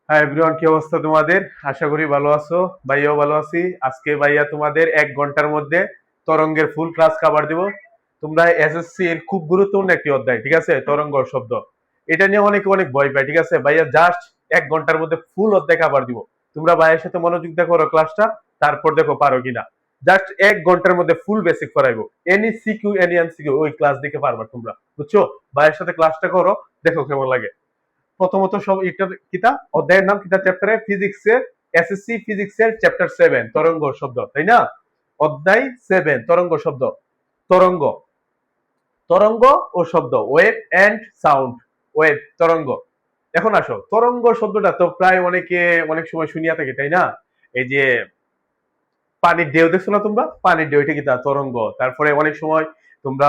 হ্যাঁ এভরিওয়ান, কি অবস্থা তোমাদের? আশা করি ভালো আছো। ভাইয়াও ভালো আছি। আজকে ভাইয়া তোমাদের 1 ঘন্টার মধ্যে তরঙ্গের ফুল ক্লাস কভার দিব। তোমরা এসএসসি এর খুব গুরুত্বপূর্ণ একটি অধ্যায়, ঠিক আছে, তরঙ্গ শব্দ। এটা নিয়ে অনেকে অনেক ভয় পায়, ঠিক আছে। ভাইয়া জাস্ট 1 ঘন্টার মধ্যে ফুল অধ্যায় কভার দিব। তোমরা ভাইয়ের সাথে মনোযোগ দিয়ে করো ক্লাসটা, তারপর দেখো পারো কিনা। জাস্ট 1 ঘন্টার মধ্যে ফুল বেসিক করাইবো। এনি সিকিউ এনি এমসিকিউ ওই ক্লাস দিকে পারবা তোমরা, বুঝছো? ভাইয়ের সাথে ক্লাসটা করো, দেখো কেমন লাগে। প্রথমত সব এটার কিতা অধ্যায়ের নাম কিতা, চ্যাপ্টারে ফিজিক্সের, এসএসসি ফিজিক্সের চ্যাপ্টার 7 তরঙ্গ শব্দ, তাই না? অধ্যায় 7 তরঙ্গ শব্দ। তরঙ্গ, তরঙ্গ ও শব্দ, ওয়েভ এন্ড সাউন্ড। ওয়েভ, তরঙ্গ। এখন আসো, তরঙ্গ শব্দটা তো প্রায় অনেকে অনেক সময় শুনিয়া থাকে, তাই না? এই যে পানির ঢেউ দেখছো না তোমরা? পানির ঢেউ, এটা কি তা তরঙ্গ। তারপরে অনেক সময় তোমরা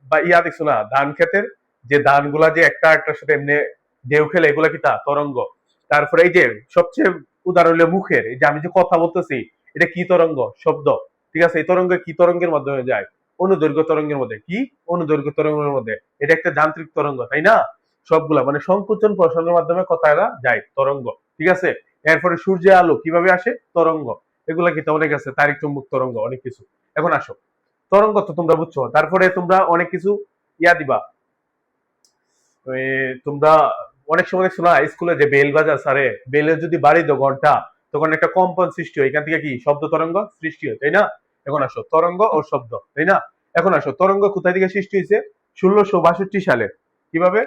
বা ইয়া দেখছো না, ধান ক্ষেতের যে ধানগুলা যে একটা একটার সাথে এমনি ঢেউ খেলে, এগুলা কি তা তরঙ্গ। তারপরে এই যে সবচেয়ে উদাহরণ হলো মুখের, এই যে আমি যে কথা বলতেছি, এটা কি তরঙ্গ? শব্দ। ঠিক আছে, এই তরঙ্গ কি তরঙ্গের মাধ্যমে যায়? অনুদৈর্ঘ্য তরঙ্গের মধ্যে। কি? অনুদৈর্ঘ্য তরঙ্গের মধ্যে। এটা একটা যান্ত্রিক তরঙ্গ, তাই না? সবগুলা মানে সংকোচন প্রসারণের মাধ্যমে কথাটা যায়, তরঙ্গ। ঠিক আছে। এরপরে সূর্যের আলো কিভাবে আসে? তরঙ্গ। এগুলা কি অনেক আছে, তারিক চুম্বক তরঙ্গ, অনেক কিছু। এখন আসো, তরঙ্গ তো তোমরা বুঝছো। তারপরে তোমরা অনেক কিছু ইয়া দিবা। ওই তোমরা অনেক সময় দেখছো না স্কুলে যে বেল বাজা স্যারে, বেলের যদি বাড়ি দাও ঘন্টা, তখন একটা কম্পন সৃষ্টি হয়, এখান থেকে কি শব্দ তরঙ্গ সৃষ্টি হয়, তাই না? এখন আসো, তরঙ্গ ও শব্দ, তাই না? এখন আসো, তরঙ্গ কোথায় থেকে সৃষ্টি হয়েছে? 1662 সালে। কিভাবে?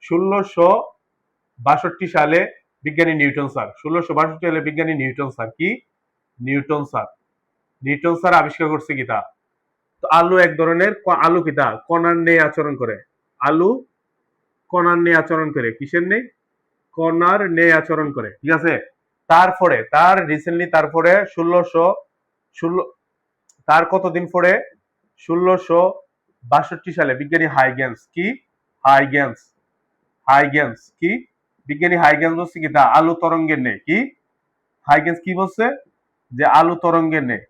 1662 সালে বিজ্ঞানী নিউটন স্যার, 1662 সালে বিজ্ঞানী নিউটন স্যার, কি নিউটন স্যার, নিউটন স্যার আবিষ্কার করছে কিতা। তো আলু এক ধরনের আলু কিতা কণার নেই আচরণ করে। আলু কণার নেই আচরণ করে, কিসের নেই? কণার নেই আচরণ করে, ঠিক আছে। তারপরে তার রিসেন্টলি, তারপরে 1616 তার কতদিন পরে 1662 সালে বিজ্ঞানী হাইগেন্স, কি হাইগেন্স, হাইগেন্স কি বিজ্ঞানী হাইগেন্স বলছে কি তা আলু তরঙ্গের নেই, কি হাইগেন্স কি বলছে? যে আলু তরঙ্গের নেই,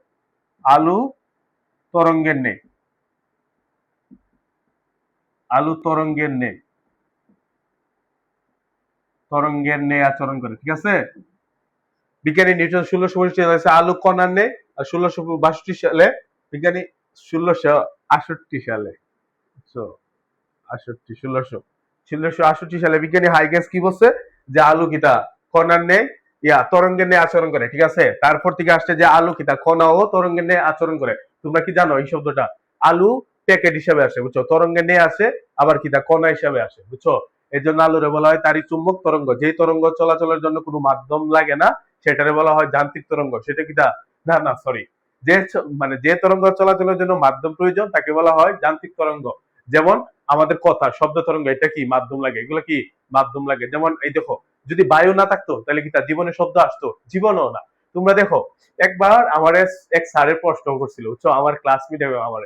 আলু তরঙ্গের নেই, আলু তরঙ্গের নেই, তরঙ্গের নেই আচরণ করে, ঠিক আছে। বিজ্ঞানী নিউটন 1665 আলু কণার নেই। আর 1662 সালে বিজ্ঞানী 1668 সালে, 1668 সালে বিজ্ঞানী হাইগেন্স কি বলছে? যে আলু কিতা কণার নেই তরঙ্গের নেই আচরণ করে, ঠিক আছে। তারপর থেকে আসছে যে আলু কিতা কণা ও তরঙ্গের নেই আচরণ করে। তোমরা কি জানো এই শব্দটা? আলু প্যাকেট হিসাবে আসে, বুঝছো? তরঙ্গের নেই আসে, আবার কিতা কণা হিসাবে আসে, বুঝছো? এর জন্য আলুরে বলা হয় তারই চুম্বক তরঙ্গ। যেই তরঙ্গ চলাচলের জন্য কোনো মাধ্যম লাগে না, সেটারে বলা হয় যান্ত্রিক তরঙ্গ। সেটা কিতা, না না সরি, যে মানে যে তরঙ্গ চলাচলের জন্য মাধ্যম প্রয়োজন তাকে বলা হয় যান্ত্রিক তরঙ্গ। যেমন আমাদের কথা, শব্দ তরঙ্গ, এটা কি মাধ্যম লাগে, এগুলো কি মাধ্যম লাগে। যেমন এই দেখো, যদি বায়ু না থাকতো তাহলে কি তার জীবনে শব্দ আসতো? জীবনও না। তোমরা দেখো, একবার আমার এক স্যারের প্রশ্ন করছিল, বুঝছো, আমার ক্লাসমেট আমার,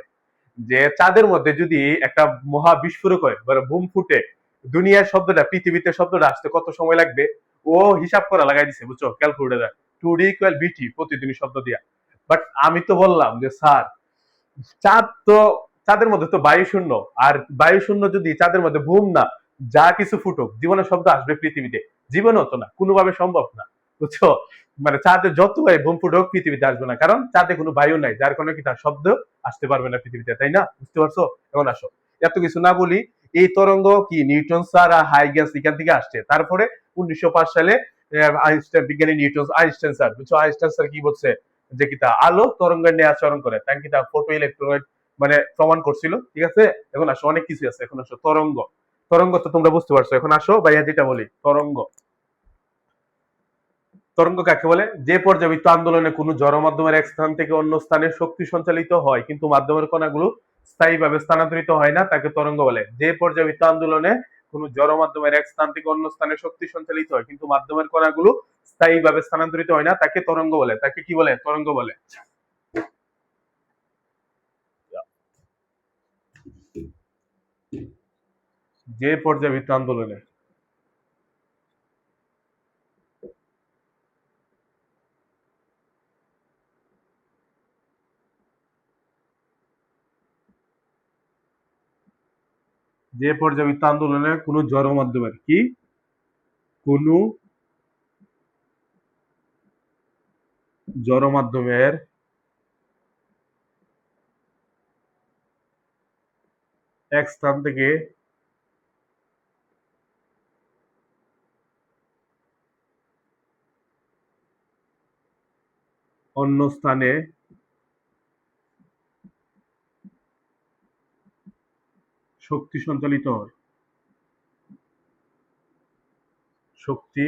যে চাঁদের মধ্যে যদি একটা মহা বিস্ফোরক হয়, মানে বুম ফুটে, দুনিয়ার শব্দটা, পৃথিবীতে শব্দটা আসতে কত সময় লাগবে? ও হিসাব করা লাগাই দিছে, বুঝছো, ক্যালকুলেটার, 2D = BT প্রতিদিনই শব্দ দিয়া। বাট আমি তো বললাম যে স্যার, চাঁদ তো, চাঁদের মধ্যে তো বায়ু শূন্য। আর বায়ু শূন্য যদি চাঁদের মধ্যে বুম না, যা কিছু ফুটুক, জীবনের শব্দ আসবে পৃথিবীতে? জীবন হতো না, কোনোভাবে সম্ভব না, বুঝছো। মানে চাঁদে যত বুম ফুটুক পৃথিবীতে আসবে না, কারণ চাঁদে কোনো বায়ু নাই, যার কারণে কি তার শব্দ আসতে পারবে না পৃথিবীতে, তাই না? বুঝতে পারছো? এখন আসো, এত কিছু না বলি, এই তরঙ্গ কি নিউটন স্যার আর হাইগেন্স এখান থেকে আসছে। তারপরে 1905 সালে আইনস্টাইন, বিজ্ঞানী নিউটন, আইনস্টাইন স্যার, বুঝছো, আইনস্টাইন স্যার কি বলছে? যে কিতা আলো তরঙ্গের নিয়ে আচরণ করে, তাই কিতা ফটো ইলেকট্রন মানে প্রমাণ করছিল, ঠিক আছে। এখন আসো, অনেক কিছু আছে। এখন আসো, তরঙ্গ। তরঙ্গ তো তোমরা বুঝতে পারছো। এখন আসো ভাইয়া, যেটা বলি তরঙ্গ। তরঙ্গ কাকে বলে? যে পর্যাবৃত্ত আন্দোলনে কোনো জড় মাধ্যমের এক স্থান থেকে অন্য স্থানে শক্তি সঞ্চালিত হয় কিন্তু মাধ্যমের কণাগুলো স্থায়ীভাবে স্থানান্তরিত হয় না, তাকে তরঙ্গ বলে। যে পর্যাবৃত্ত আন্দোলনে কোনো জড় মাধ্যমের এক স্থান থেকে অন্য স্থানে শক্তি সঞ্চালিত হয় কিন্তু মাধ্যমের কণাগুলো স্থায়ীভাবে স্থানান্তরিত হয় না, তাকে তরঙ্গ বলে। তাকে কি বলে? তরঙ্গ বলে। যে পর্যাবৃত্ত আন্দোলনে, যে পর্যাবৃত্ত আন্দোলনে কোনো জড় মাধ্যমের কি, কোনো জড় মাধ্যমের এক স্থান থেকে অন্য স্থানে শক্তি সঞ্চালিত হয়। শক্তি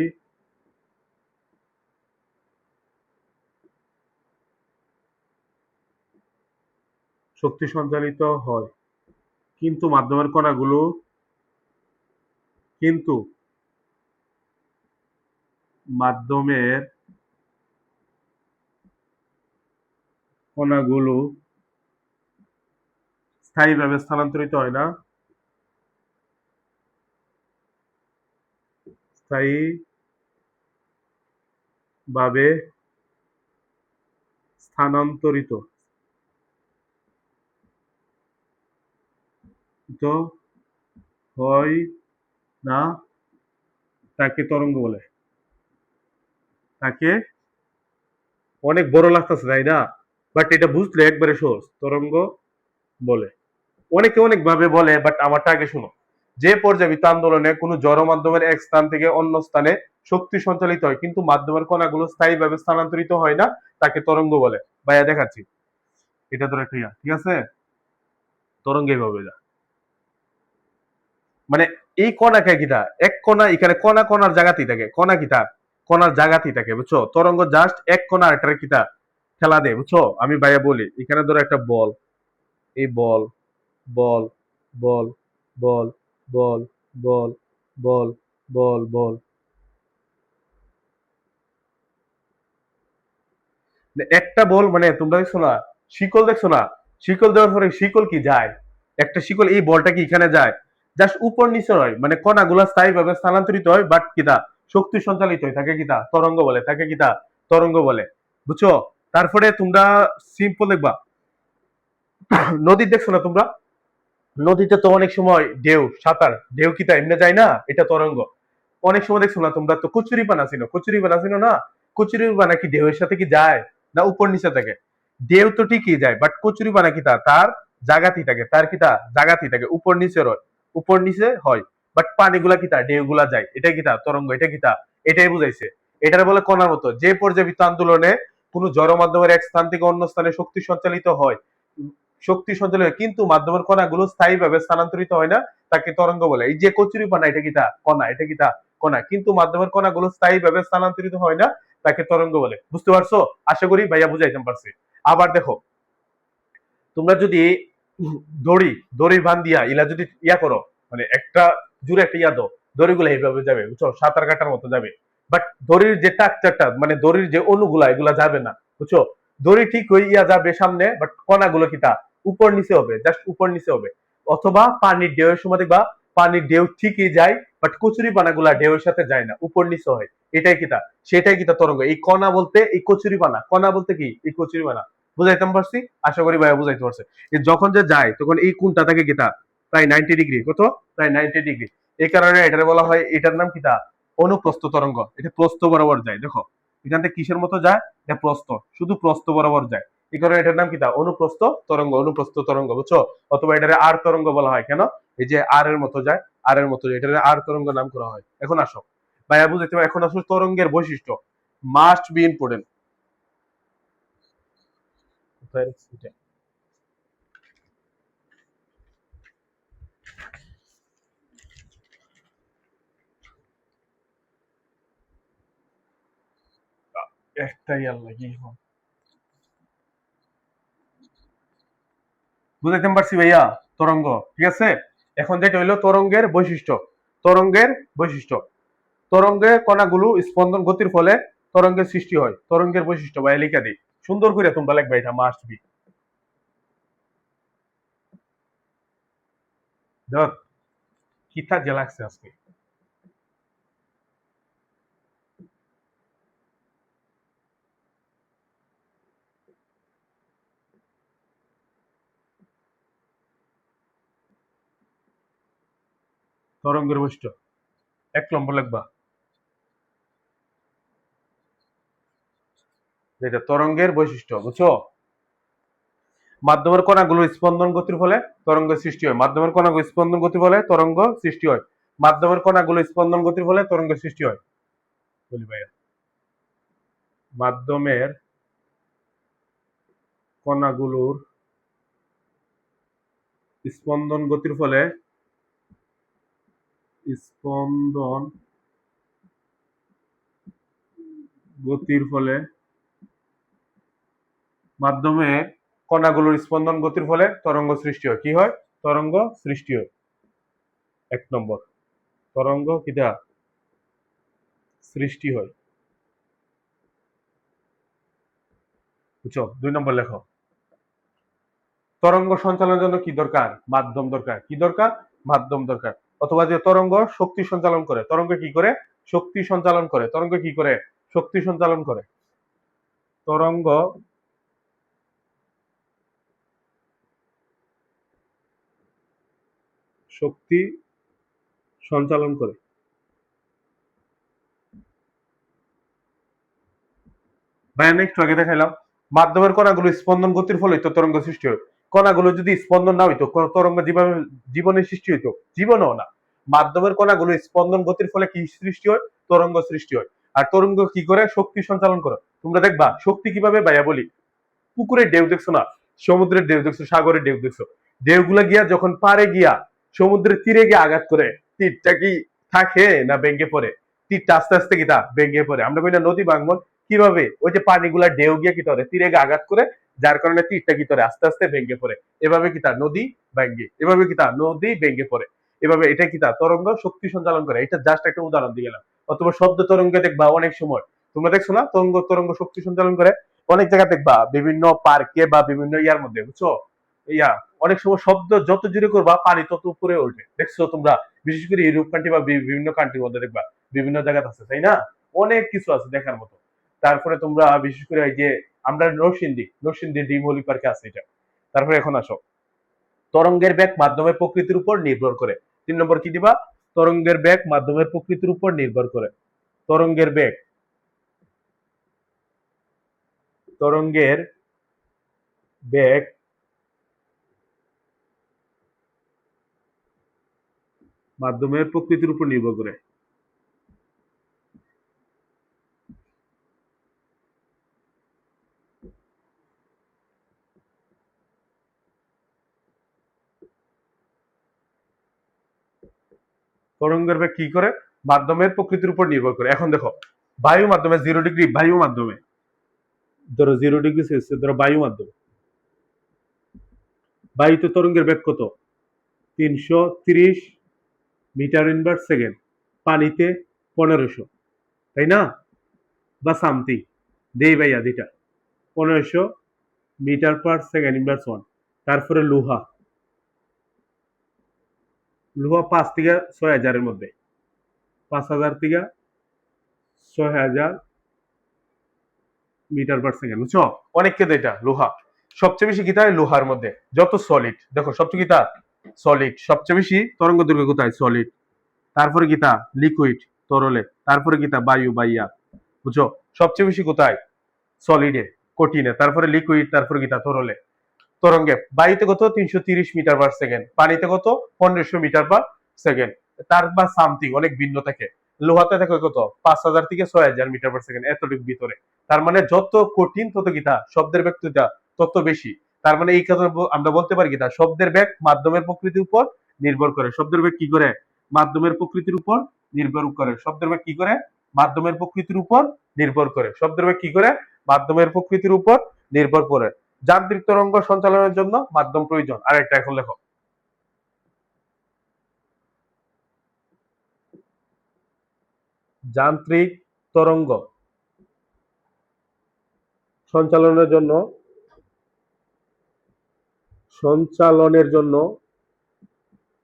শক্তি সঞ্চালিত হয়, কিন্তু মাধ্যমের কণাগুলো কিন্তু মাধ্যমের কণাগুলো স্থায়ীভাবে স্থানান্তরিত হয় না। স্থায়ীভাবে স্থানান্তরিত তো হয় না, তাকে তরঙ্গ বলে। তাকে অনেক বড় লাগতেছে তাই না, বাট এটা বুঝলে একবারে সহজ, তরঙ্গ বলে। অনেকে অনেক ভাবে বলে, বাট আমারটা আগে শুনো। যে পর্যাবৃত্ত আন্দোলনে কোনো জড় মাধ্যমের এক স্থান থেকে অন্য স্থানে শক্তি সঞ্চালিত হয়, কিন্তু মাধ্যমের কণাগুলো স্থায়ীভাবে স্থানান্তরিত হয় না, তাকে তরঙ্গ বলে। ভাইয়া দেখাচ্ছি, এটা ধরে ক্লিয়ার, ঠিক আছে? তরঙ্গ এইভাবে যা, মানে এই কণাকে কিটা এক কণা, এখানে কণা কণার জায়গাতেই থাকে, কণা কিটা কণার জায়গাতেই থাকে, বুঝছো? তরঙ্গ জাস্ট এক কণা আরেকটার কিটা খেলা দেয়, বুঝছো? আমি ভাইয়া বলি, এখানে ধরো একটা বল, এই বল, বল, বল, বল, বল, বল, বল, বল, বল, একটা বল, মানে তোমরা দেখছো না, শিকল দেখছো না? শিকল দেওয়ার পরে শিকল কি যায়? একটা শিকল, এই বলটা কি এখানে যায়? জাস্ট উপর নিচে হয়, মানে কণাগুলা স্থায়ীভাবে স্থানান্তরিত হয়, বাট কিতা শক্তি সঞ্চালিত হয়, তাকে কিতা তরঙ্গ বলে, তাকে কিতা তরঙ্গ বলে, বুঝছো? তারপরে তোমরা সিম্পল দেখবা, নদী দেখছো না তোমরা? নদীতে তো অনেক সময় ঢেউ, সাঁতার, ঢেউ কিতা এমনি যায় না, এটা তরঙ্গ। অনেক সময় দেখছো না তোমরা, তো কচুরি পানা ছিল, কচুরি পানা ছিল না, কচুরি পানা কি ঢেউয়ের সাথে কি যায়, না উপর নিচে থাকে? ঢেউ তো ঠিকই যায়, বাট কচুরি পানা কি তার জাগাতি থাকে, তার কি তা জাগাতি থাকে, উপর নিচে হয়, উপর নিচে হয়, বাট পানিগুলা কি তা ঢেউ গুলা যায়, এটা কি তা তরঙ্গ, এটা কি তা, এটাই বুঝাইছে। এটার বলে কণার মতো, যে পর্যাবৃত্ত আন্দোলনে কোন জড় মাধ্যমের এক স্থান থেকে অন্য স্থানে শক্তি সঞ্চালিত হয়, শক্তি সঞ্চালিত হয়, কিন্তু মাধ্যমের কণাগুলো স্থায়ীভাবে স্থানান্তরিত হয় না, তাকে তরঙ্গ বলে। এই যে কচুরি পানা, এটা কি তা কণা, এটা কি তা কণা, কিন্তু মাধ্যমের কণাগুলো স্থায়ীভাবে স্থানান্তরিত হয় না, তাকে তরঙ্গ বলে। বুঝতে পারছো? আশা করি ভাইয়া বুঝাইতে পারছি। আবার দেখো, তোমরা যদি দড়ি দড়ি বান দিয়া ইলা যদি ইয়া করো, মানে একটা জুড়ে একটা ইয়া দাও, দড়িগুলো এইভাবে যাবে, বুঝছো? সাঁতার কাটার মতো যাবে, বাট দড়ির যে টাকচারটা, মানে দড়ির যে অনুগুলা, এগুলা যাবে না, বুঝছো? দড়ি ঠিক হয়ে ইয়া যাবে সামনে, বাট কণাগুলো কি তা উপর নিচে হবে, জাস্ট উপর নিচে হবে। অথবা পানির ঢেউয়ের সময় দেখবা, পানির ঢেউ ঠিকই যায়, বাট কচুরি পানাগুলা ঢেউয়ের সাথে যায় না, উপর নিচে হয়। এটাই কিতা, সেটাই কিতা তরঙ্গ। এই কণা বলতে এই কচুরি পানা, কণা বলতে কি এই কচুরি পানা। বুঝাইতে পারছি? আশা করি ভাইয়া বুঝাইতে পারছে। যখন যে যায় তখন এই কোণটা থাকে কিতা প্রায় 90 ডিগ্রি, কত প্রায় 90 ডিগ্রি। এই কারণে এটার বলা হয়, এটার নাম কিতা অনুপ্রস্থ তরঙ্গ। এটা প্রস্থ বরাবর যায়, দেখো এখান থেকে কিসের মতো যায়, এটা প্রস্থ, শুধু প্রস্থ বরাবর যায়। এই কারণে এটার নাম কিতা অনুপ্রস্থ তরঙ্গ, অনুপ্রস্থ তরঙ্গ, বুঝছো? অথবা এটারে আর তরঙ্গ বলা হয়, কেন? এই যে আর এর মতো যায়, আর এর মতো যায়, এটারে আর তরঙ্গ নাম করা হয়। এখন আসো ভাইয়া বুঝাইতে পারো, এখন আসো তরঙ্গের বৈশিষ্ট্য, মাস্ট বি ইম্পর্টেন্ট। একটাই আল্লাহ কি বুঝাইতে পারছি ভাইয়া? তরঙ্গ, ঠিক আছে? এখন যেটা হইলো তরঙ্গের বৈশিষ্ট্য, তরঙ্গের বৈশিষ্ট্য, তরঙ্গে কণাগুলো স্পন্দন গতির ফলে তরঙ্গের সৃষ্টি হয়, তরঙ্গের বৈশিষ্ট্য ভাইয়া লিখা দিই, সুন্দর করে তোমরা লিখবা, এটা মাস্ট বি। দেখ কিতা যে লাগছে আজকে। তরঙ্গের বৈশিষ্ট্য 1 নম্বর লিখবা। যেটা তরঙ্গের বৈশিষ্ট্য, বুঝছো? মাধ্যমের কণাগুলো স্পন্দন গতির ফলে তরঙ্গ সৃষ্টি হয়। মাধ্যমের কণাগুলো স্পন্দন গতির ফলে তরঙ্গ সৃষ্টি হয়। মাধ্যমের কণাগুলো স্পন্দন গতির ফলে তরঙ্গ সৃষ্টি হয়। বলি ভাইয়া, মাধ্যমের কণাগুলোর স্পন্দন গতির ফলে স্পন্দন গতির ফলে মাধ্যমে কণাগুলোর স্পন্দন গতির ফলে তরঙ্গ সৃষ্টি হয়। কি হয়? তরঙ্গ সৃষ্টি হয়। 1 নম্বর, তরঙ্গ কিটা সৃষ্টি হয়। বুঝছো? 2 নম্বর লেখো, তরঙ্গ সঞ্চালনের জন্য কি দরকার? মাধ্যম দরকার। কি দরকার? মাধ্যম দরকার। অথবা যে তরঙ্গ শক্তি সঞ্চালন করে, তরঙ্গ কি করে? শক্তি সঞ্চালন করে। তরঙ্গ কি করে? শক্তি সঞ্চালন করে। তরঙ্গ শক্তি সঞ্চালন করে। ভাই আমি একটু আগে দেখাইলাম মাধ্যমের কণাগুলো স্পন্দন গতির ফলে তো তরঙ্গ সৃষ্টি হয়। কণাগুলো যদি স্পন্দন না হইতো তরঙ্গ জীবনের সৃষ্টি হইতো? জীবনও না। মাধ্যমের কণাগুলো স্পন্দন গতির ফলে কি সৃষ্টি হয়? তরঙ্গ সৃষ্টি হয়। আর তরঙ্গ কি করে? শক্তি সঞ্চালন করে। তোমরা দেখবা শক্তি কিভাবে, ভাইয়া বলি, পুকুরের ঢেউ দেখছো না, সমুদ্রের ঢেউ দেখছো, সাগরের ঢেউ দেখছো, ঢেউগুলা গিয়া যখন পারে গিয়া সমুদ্রের তীরে গিয়ে আঘাত করে, তীরটা কি থাকে না ভেঙে পড়ে? তীরটা আস্তে আস্তে কিটা ভেঙে পড়ে। আমরা কই না নদী ভাঙ্গন, কিভাবে? ওই যে পানিগুলা ঢেউ গিয়ে কি করে তীরে গিয়ে আঘাত করে, যার কারণে তীরটা কি করে আস্তে আস্তে ভেঙে পড়ে। এভাবে কিটা নদী ভাঙ্গে, এভাবে কিটা নদী ভেঙে পড়ে। এভাবে এটা কিটা তরঙ্গ শক্তি সঞ্চালন করে। এটা জাস্ট একটা উদাহরণ দিয়ে গেলাম। অথবা শব্দ তরঙ্গে দেখবা অনেক সময়, তোমরা দেখছো না তরঙ্গ তরঙ্গ শক্তি সঞ্চালন করে অনেক জায়গা দেখবা, বিভিন্ন পার্কে বা বিভিন্ন ইয়ার মধ্যে, বুঝছো? ইয়া অনেক সময় শব্দ যত জোরে করবা পানি তত উপরে ওঠে। দেখছো তোমরা? বিশেষ করে ইউরোপ কান্ট্রি বা বিভিন্ন কান্ট্রির মধ্যে দেখবা বিভিন্ন জায়গাতে আছে, তাই না? অনেক কিছু আছে দেখার মতো। তারপরে তোমরা বিশেষ করে এই যে আমরা নরসিংদী ডিম হোলি পার্কে আছে এটা। তারপরে এখন আসো, তরঙ্গের বেগ মাধ্যমের প্রকৃতির উপর নির্ভর করে। 3 নম্বর কি দিবা? তরঙ্গের বেগ মাধ্যমের প্রকৃতির উপর নির্ভর করে। তরঙ্গের বেগ, তরঙ্গের বেগ মাধ্যমের প্রকৃতির উপর নির্ভর করে। তরঙ্গের বেগ কি করে? মাধ্যমের প্রকৃতির উপর নির্ভর করে। এখন দেখো, বায়ু মাধ্যমে 0 ডিগ্রি, বায়ু মাধ্যমে ধরো 0 ডিগ্রি সেলসিয়াস, ধরো বায়ু মাধ্যমে, বায়ুতে তরঙ্গের বেগ কত? 330 মিটার ইনভার্স সেকেন্ড। পানিতে 1500, তাই না? বা সামথিং, দেই ভাইয়া যেটা 1500 মিটার পার সেকেন্ড ইনভার্স 1। তারপরে লোহা, লোহা 5 থেকে 6000-এর মধ্যে, 5000 থেকে 6000 মিটার পার সেকেন্ড, বুঝছো? অনেক কেদে এটা লোহা। সবচেয়ে বেশি কি থাকে লোহার মধ্যে? যত সলিড, দেখো সবচেয়ে কিতা সলিড, সবচেয়ে বেশি তরঙ্গ দৈর্ঘ্য কোথায়? সলিড। তারপরে কিতা লিকুইড, তরলে। তারপরে কিতা বায়ু, বাইয়া, বুঝছো? সবচেয়ে বেশি কোথায়? সলিডে, কঠিনে। তারপরে লিকুইড, তারপরে কিতা তরলে। তরঙ্গে বায়ুতে কত? 330 মিটার পার সেকেন্ড। পানিতে কত? 1500 মিটার পার সেকেন্ড। তার বা সামথিং অনেক ভিন্ন থাকে। লোহাতে দেখো কত? 5000 থেকে 6000 মিটার পার সেকেন্ড, এতটুকু ভিতরে। তার মানে যত কঠিন তত কিতা শব্দের বেগ তত বেশি। তার মানে এই কথা আমরা বলতে পারি কিতা শব্দের বেগ মাধ্যমের প্রকৃতির উপর নির্ভর করে। শব্দের বেগ কি করে? মাধ্যমের প্রকৃতির উপর নির্ভর করে। শব্দের বেগ কি করে? মাধ্যমের প্রকৃতির উপর নির্ভর করে। শব্দের বেগ কি করে? মাধ্যমের প্রকৃতির উপর নির্ভর করে। যান্ত্রিক তরঙ্গ সঞ্চালনের জন্য মাধ্যম প্রয়োজন। আরেকটা এখন লেখো, যান্ত্রিক তরঙ্গ সঞ্চালনের জন্য সঞ্চালনের জন্য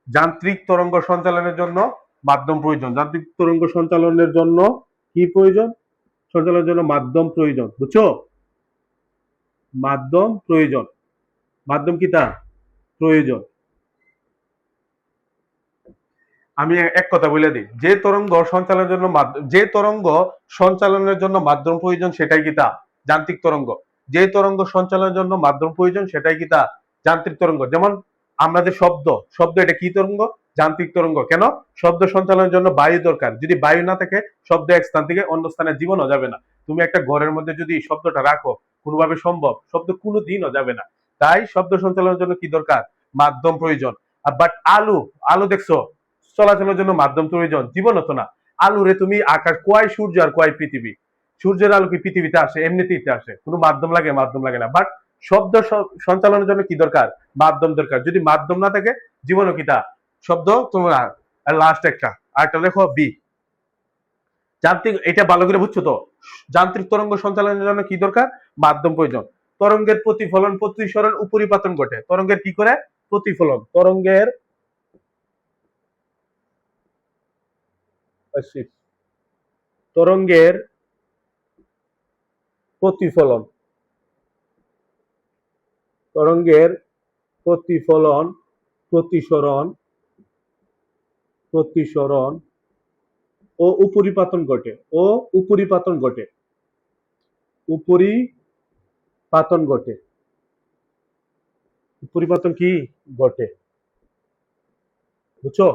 যান্ত্রিক তরঙ্গ সঞ্চালনের জন্য মাধ্যম প্রয়োজন। যান্ত্রিক তরঙ্গ সঞ্চালনের জন্য কি প্রয়োজন? সঞ্চালনের জন্য মাধ্যম প্রয়োজন, বুঝছো? মাধ্যম প্রয়োজন। মাধ্যম কি তা প্রয়োজন। আমি এক কথা বলে দিই, যে তরঙ্গ সঞ্চালনের জন্য মাধ্যম প্রয়োজন সেটাই কি তা যান্ত্রিক তরঙ্গ। যে তরঙ্গ সঞ্চালনের জন্য মাধ্যম প্রয়োজন সেটাই কি তা যান্ত্রিক তরঙ্গ। যেমন আমাদের শব্দ, শব্দ এটা কি তরঙ্গ? যান্ত্রিক তরঙ্গ। কেন? শব্দ সঞ্চালনের জন্য বায়ু দরকার। যদি বায়ু না থাকে শব্দ এক স্থান থেকে অন্য স্থানে জীবনও যাবে না। তুমি একটা ঘরের মধ্যে যদি শব্দটা রাখো কোনোভাবে সম্ভব, শব্দ কোনো দিনও যাবে না। তাই শব্দ সঞ্চালনের জন্য কি দরকার? মাধ্যম প্রয়োজন। বাট আলু, আলু দেখছো চলাচলের জন্য মাধ্যম প্রয়োজন, জীবন হতো না। আলুরে তুমি আকাশ, কয় সূর্য আর কয় পৃথিবী, সূর্যের আলো কি পৃথিবীতে আসে? এমনিতেই আসে, কোনো মাধ্যম লাগে? মাধ্যম লাগে না। বাট শব্দ সঞ্চালনের জন্য কি দরকার? মাধ্যম দরকার। যদি মাধ্যম না থাকে জীবনও কি তা শব্দ তোমরা। আর লাস্ট একটা, আরেকটা লেখো বি, যান্ত্রিক। এটা ভালো করে বুঝছো তো? যান্ত্রিক তরঙ্গ সঞ্চালনের জন্য কি দরকার? মাধ্যম প্রয়োজন। তরঙ্গের প্রতিফলন, প্রতিসরণ, উপরিপাতন ঘটে। তরঙ্গের কি করে? প্রতিফলন। তরঙ্গের তরঙ্গের প্রতিফলন, তরঙ্গের প্রতিফলন, প্রতিসরণ, প্রতিসরণ ও উপরিপাতন ঘটে। ও উপরিপাতন ঘটে, উপরিপাতন ঘটে। উপরিপাতন কি ঘটে? বুঝছো?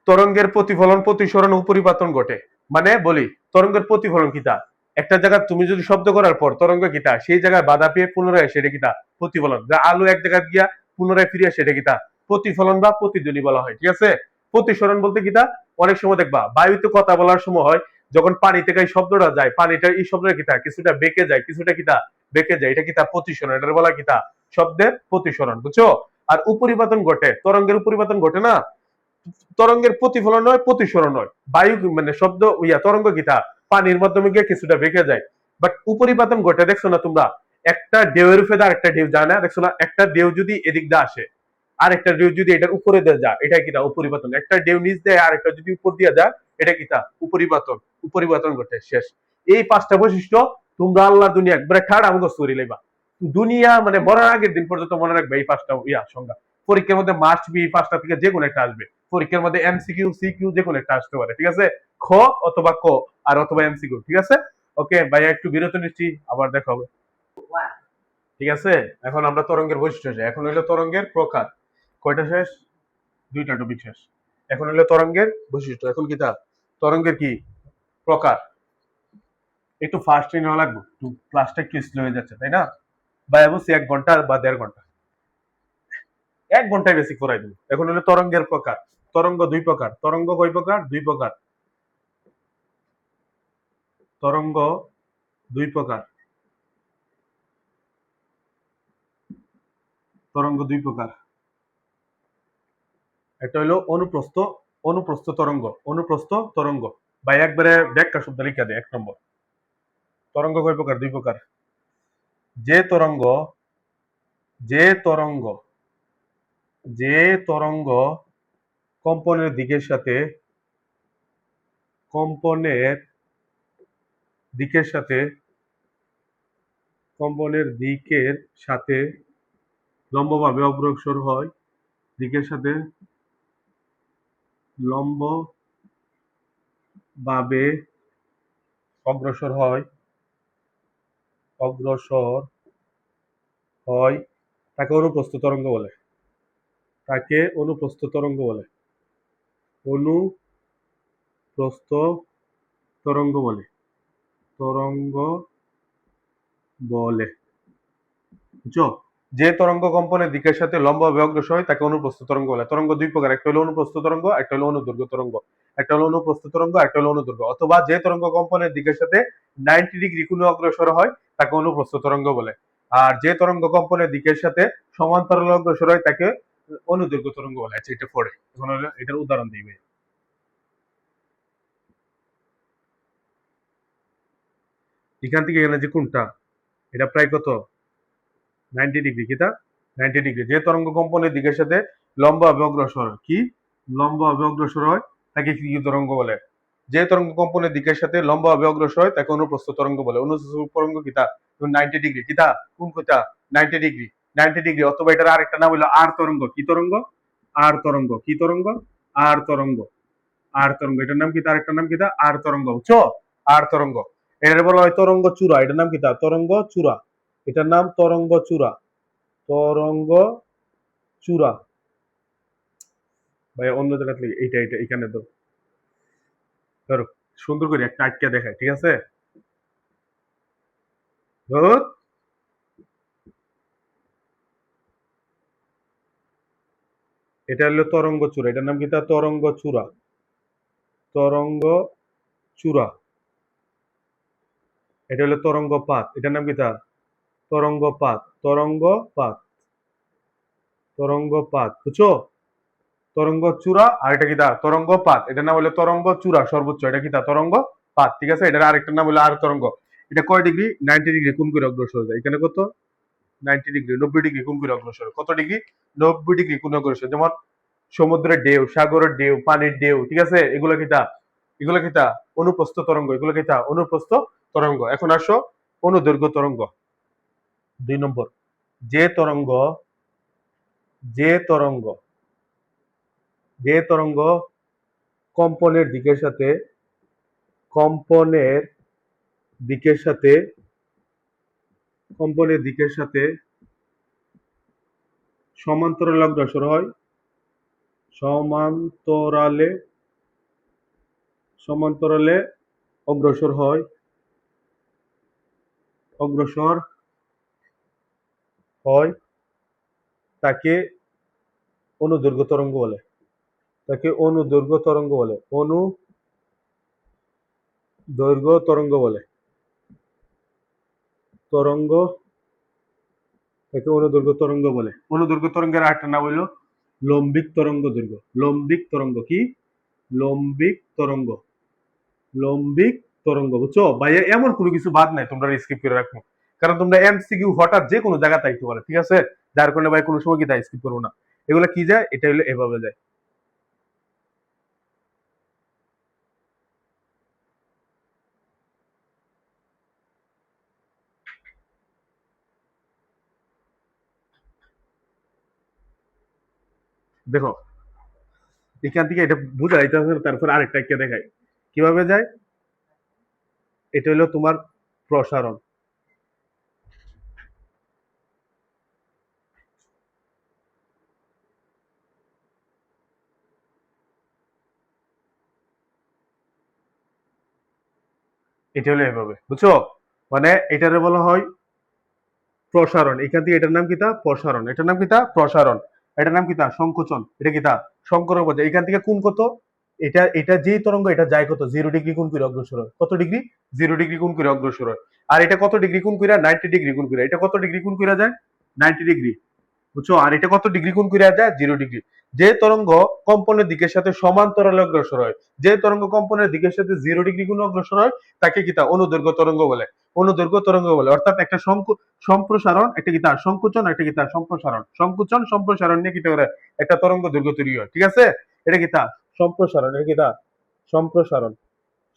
তরঙ্গের প্রতিফলন, প্রতিসরণ, উপরিপাতন ঘটে। মানে বলি, তরঙ্গের প্রতিফলন কিতা? একটা জায়গায় তুমি যদি শব্দ করার পর তরঙ্গ কিতা সেই জায়গায় বাধা পেয়ে পুনরায় সেটা কিতা? প্রতিফলন। যা আলো এক জায়গায় গিয়া পুনরায় ফিরে সেটা কিতা? প্রতিফলন বা প্রতিধ্বনি বলা হয়। ঠিক আছে? প্রতিসরণ বলতে কিতা? অনেক সময় দেখবা বায়ুতে কথা বলার সময় হয়, যখন পানি থেকে এই শব্দটা যায়, পানিটা এই শব্দটা কিতা কিছুটা বেঁকে যায়, কিছুটা কিতা বেঁকে যায়, এটা কিতা? প্রতিসরণ। এটার বলা কিতা? শব্দের প্রতিসরণ। বুঝছো? আর উপরিপাতন ঘটে, তরঙ্গের উপরিপাতন ঘটে না, তরঙ্গের প্রতিফলন নয়, প্রতিসরণ নয়। বায়ু মানে শব্দ তরঙ্গ কিতা পানির মাধ্যমে গিয়ে কিছুটা বেঁকে যায়। বাট উপরিপাতন ঘটে দেখছো না তোমরা? একটা ঢেউয়ের উপরে আরেকটা ঢেউ যায় না, দেখছো না? একটা ঢেউ যদি এদিক দিয়ে আসে আর একটা ঢেউ যদি এটার উপরে দিয়ে যায়, এটা কিতা? উপরিপাতন। একটা ঢেউ নিচ দিয়ে আর একটা যদি উপর দিয়ে যায়, এটা কিতা? উপরিপাতন। উপরিপাতন ঘটে। শেষ। এই পাঁচটা বৈশিষ্ট্য তোমরা আল্লাহ দুনিয়া একবারে ঠাড়া মুখস্থ করে লইবা। দুনিয়া মানে মরার আগের দিন পর্যন্ত মনে রাখবে এই পাঁচটা সংজ্ঞা। পরীক্ষার মধ্যে মাস্ট বি পাঁচটা থেকে যে কোনো একটা আসবে। পরীক্ষার মধ্যে এমসিকিউ, সিকিউ যে কোনো একটা আসতে পারে। ঠিক আছে? খ অথবা ক আর অথবা এমসিকিউ। ঠিক আছে? ওকে ভাইয়া, একটু বিরতি নিচ্ছি, আবার দেখা হবে। ঠিক আছে? এখন আমরা তরঙ্গের বৈশিষ্ট্য শেষ। এখন হলো তরঙ্গের প্রকার। কয়টা শেষ? দুইটা টপিক শেষ। এখন হলো তরঙ্গের বৈশিষ্ট্য। এখন কি তা তরঙ্গের কি প্রকার? একটু ফাস্ট নেওয়া লাগবে, একটু ক্লাসটা একটু স্লো হয়ে যাচ্ছে, তাই না? বা অবশ্যই 1 ঘন্টা বা 1.5 ঘন্টা, 1 ঘন্টায় বেসিক পড়াই দেবো। এখন হলো তরঙ্গের প্রকার। তরঙ্গ দুই প্রকার। তরঙ্গ কয় প্রকার? দুই প্রকার। তরঙ্গ দুই প্রকার। তরঙ্গ দুই প্রকার। একটা হলো অনুপ্রস্থ, অনুপ্রস্থ তরঙ্গ, অনুপ্রস্থ তরঙ্গ। বা একবারে ব্যাখ্যা শব্দ লিখা দেয় 1 নম্বর। তরঙ্গ কয় প্রকার? দুই প্রকার। যে তরঙ্গ, যে তরঙ্গ, যে তরঙ্গ কম্পনের দিকের সাথে, কম্পনের দিকের সাথে, কম্পনের দিকের সাথে লম্বভাবে অগ্রসর হয়, দিকের সাথে লম্বভাবে অগ্রসর হয়, অগ্রসর হয়, তাকে অনুপ্রস্থ তরঙ্গ বলে। তাকে অনুপ্রস্থ তরঙ্গ বলে। অনুপ্রস্থ তরঙ্গ বলে। তরঙ্গ বলে। বুঝছো? যে তরঙ্গ কম্পনের দিকের সাথে লম্বভাবে অগ্রসর হয় তাকে অনুপ্রস্থ তরঙ্গ বলে। তরঙ্গ দুই প্রকার। একটা হলো অনুপ্রস্থ তরঙ্গ, একটা হলো অনুদৈর্ঘ্য তরঙ্গ। একটা হলো অনুপ্রস্থ তরঙ্গ, একটা হলো অনুদৈর্ঘ্য। অথবা যে তরঙ্গ কম্পনের দিকের সাথে 90 ডিগ্রি কোণে অগ্রসর হয় তাকে অনুপ্রস্থ তরঙ্গ বলে। আর যে তরঙ্গ কম্পনের দিকের সাথে সমান্তরালে অগ্রসর হয় তাকে অনুদৈর্ঘ্য তরঙ্গ বলে। আচ্ছা, এটা পড়ে এখন হলো এটার উদাহরণ দিই। এখান থেকে এখানে যে কোনটা, এটা প্রায় কত? 90 ডিগ্রি। কিতা 90 ডিগ্রি। যে তরঙ্গ কম্পনের দিকের সাথে লম্বভাবে অগ্রসর হয়, কি লম্বভাবে অগ্রসর হয় তাকে কি তরঙ্গ বলে? যে তরঙ্গ কম্পনের দিকের সাথে লম্বভাবে অগ্রসর হয় তাকে অনুপ্রস্থ তরঙ্গ বলে। অনুপ্রস্থ তরঙ্গ কিতা 90 ডিগ্রি। কিতা কোন কিতা 90 ডিগ্রি। 90 ডিগ্রি। অথবা এটার আরেকটা নাম হলো আর তরঙ্গ। কি তরঙ্গ? আর তরঙ্গ। কি তরঙ্গ? আর তরঙ্গ। আর তরঙ্গ। এটার নাম কি? তার একটা নাম কিতা আর তরঙ্গ। বুঝছো? আর তরঙ্গ। এটার বলা হয় তরঙ্গ চূড়া। এটার নাম কি তা? তরঙ্গ চূড়া। এটার নাম তরঙ্গ চূড়া। তরঙ্গ চূড়া। ভাই অন্য জায়গা থেকে এটা এখানে তো ধরো সুন্দর করে একটা আটকে দেখায়, ঠিক আছে? ধরো এটা হলো তরঙ্গ চূড়া। এটার নাম কি তা? তরঙ্গ চূড়া। তরঙ্গ চূড়া। এটা হলো তরঙ্গ পাত। এটার নাম কি তা? তরঙ্গ পাত। তরঙ্গ পাত। তরঙ্গ পাত, বুঝছো? তরঙ্গ চূড়া আর এটা কি তা? তরঙ্গ পাত। এটার নাম হলো তরঙ্গ চূড়া সর্বোচ্চ। এটা কি তা? তরঙ্গ পাত, ঠিক আছে? এটার আরেকটার নাম হলো আর তরঙ্গ। এটা কয় ডিগ্রি? 90 ডিগ্রি কোণ করে অগ্রসর যায়। এখানে কত? 90 ডিগ্রি, 90 ডিগ্রি কোণ করে অগ্রসর। কত ডিগ্রি? 90 ডিগ্রি কোণ অগ্রসর। যেমন সমুদ্রের ঢেউ, সাগরের ঢেউ, পানির ঢেউ, ঠিক আছে? এগুলো কি তা? এগুলো কি তা? অনুপ্রস্থ তরঙ্গ। এগুলো কি তা? অনুপ্রস্থ তরঙ্গ। এখন আসো অনুদৈর্ঘ্য তরঙ্গ। 2 নম্বর, যে তরঙ্গ যে তরঙ্গ যে তরঙ্গ কম্পনের দিকের সাথে কম্পনের দিকের সাথে কম্পনের দিকের সাথে সমান্তরালে অগ্রসর হয়, সমান্তরালে সমান্তরালে অগ্রসর হয়, অগ্রসর হয়, তাকে অনুদৈর্ঘ্য তরঙ্গ বলে। তাকে অনুদৈর্ঘ্য তরঙ্গ বলে। অনুদৈর্ঘ্য তরঙ্গ বলে। তরঙ্গ তাকে অনুদৈর্ঘ্য তরঙ্গ বলে। অনুদৈর্ঘ্য তরঙ্গের আরেকটা নাম হলো লম্বিক তরঙ্গ দৈর্ঘ্য। লম্বিক তরঙ্গ কি? লম্বিক তরঙ্গ। লম্বিক তরঙ্গ, বুঝছো? ভাই এমন কোনো কিছু বাদ নাই তোমরা স্কিপ করে রাখো, কারণ তোমরা এমসিকিউ হঠাৎ যে কোনো জায়গা তাইতে পারে, ঠিক আছে? যার কারণে ভাই কোনো সময় কি তাই স্কিপ করবো না। এগুলো কি যায়? এটা হলো এভাবে যায়। দেখো এখান থেকে এটা বুঝা যাইতে হবে, তারপর আরেকটা কে দেখাই কিভাবে যায়। এটা হলো তোমার প্রসারণ। এটা হলো এভাবে, বুঝছো? মানে এটারে বলা হয় প্রসারণ। এখান থেকে এটার নাম কি তা? প্রসারণ। এটার নাম কি তা? প্রসারণ। এটার নাম কি তা? সংকোচন। এটা কি তা? সংকরণ বোঝায়। এখান থেকে কোণ কত? এটা এটা যেই তরঙ্গ এটা যায় কত? 0 ডিগ্রি কোণ করে অগ্রসর হয়। কত ডিগ্রি? 0 ডিগ্রি কোণ করে অগ্রসর হয়। আর এটা কত ডিগ্রি কোণ করে? 90 ডিগ্রি কোণ করে। এটা কত ডিগ্রি কোণ করে যায়? 90 ডিগ্রি, বুঝছো? আর এটা কত ডিগ্রি কোণ করে যায়? 0 ডিগ্রি। যে তরঙ্গ কম্পনের দিকের সাথে সমান্তরালে অগ্রসর হয়, যে তরঙ্গ কম্পনের দিকের সাথে 0 ডিগ্রি কোণে অগ্রসর হয়, তাকে কি তা? অনুদৈর্ঘ্য তরঙ্গ বলে। অনুদৈর্ঘ্য তরঙ্গ বলে। অর্থাৎ একটা সম্প্রসারণ, একটা কি তার সংকোচন, একটা কি তার সম্প্রসারণ। সংকোচন সম্প্রসারণ নিয়ে কি করে একটা তরঙ্গ দৈর্ঘ্য তৈরি হয়, ঠিক আছে? এটা কি তা? সম্প্রসারণ। এটা কি তা? সম্প্রসারণ।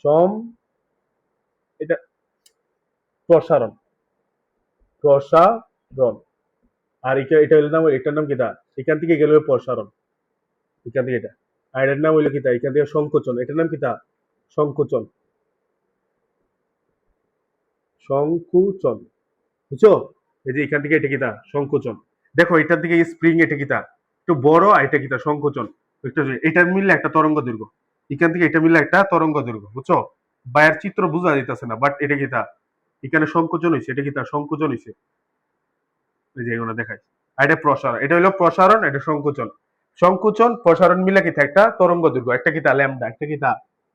সম এটা প্রসারণ। প্রসারণ। আর এটা হলো নাম, এটার নাম কি তা? এখান থেকে গেলে প্রসারণ। এখান থেকে এটা। আর এটার নাম হইলো কি তা? এখান থেকে সংকোচন। এটার নাম কি তা? সংকোচন। সংকুচন, বুঝছো? এই যে এখান থেকে এটা কি তা? সংকোচন। দেখো এটার দিকে স্প্রিং, এটা কি তা? একটু বড়, আর এটা কি তা? সংকোচন। এটা মিললে একটা তরঙ্গ দৈর্ঘ্য। এখান থেকে এটা মিললে একটা তরঙ্গ দৈর্ঘ্য, বুঝছো? বায়ের চিত্র বোঝা যাইতেছে না, বাট এটা কি তা? এখানে সংকোচন হয়েছে, এটা কি তা? সংকোচন হয়েছে। এই যে এগুলো দেখায়। আর এটা প্রসারণ। এটা হলো প্রসারণ, এটা সংকোচন। সংকোচন প্রসারণ মিলে কি তা? একটা তরঙ্গ দৈর্ঘ্য। একটা কি তা? ল্যামডা। একটা কি তা?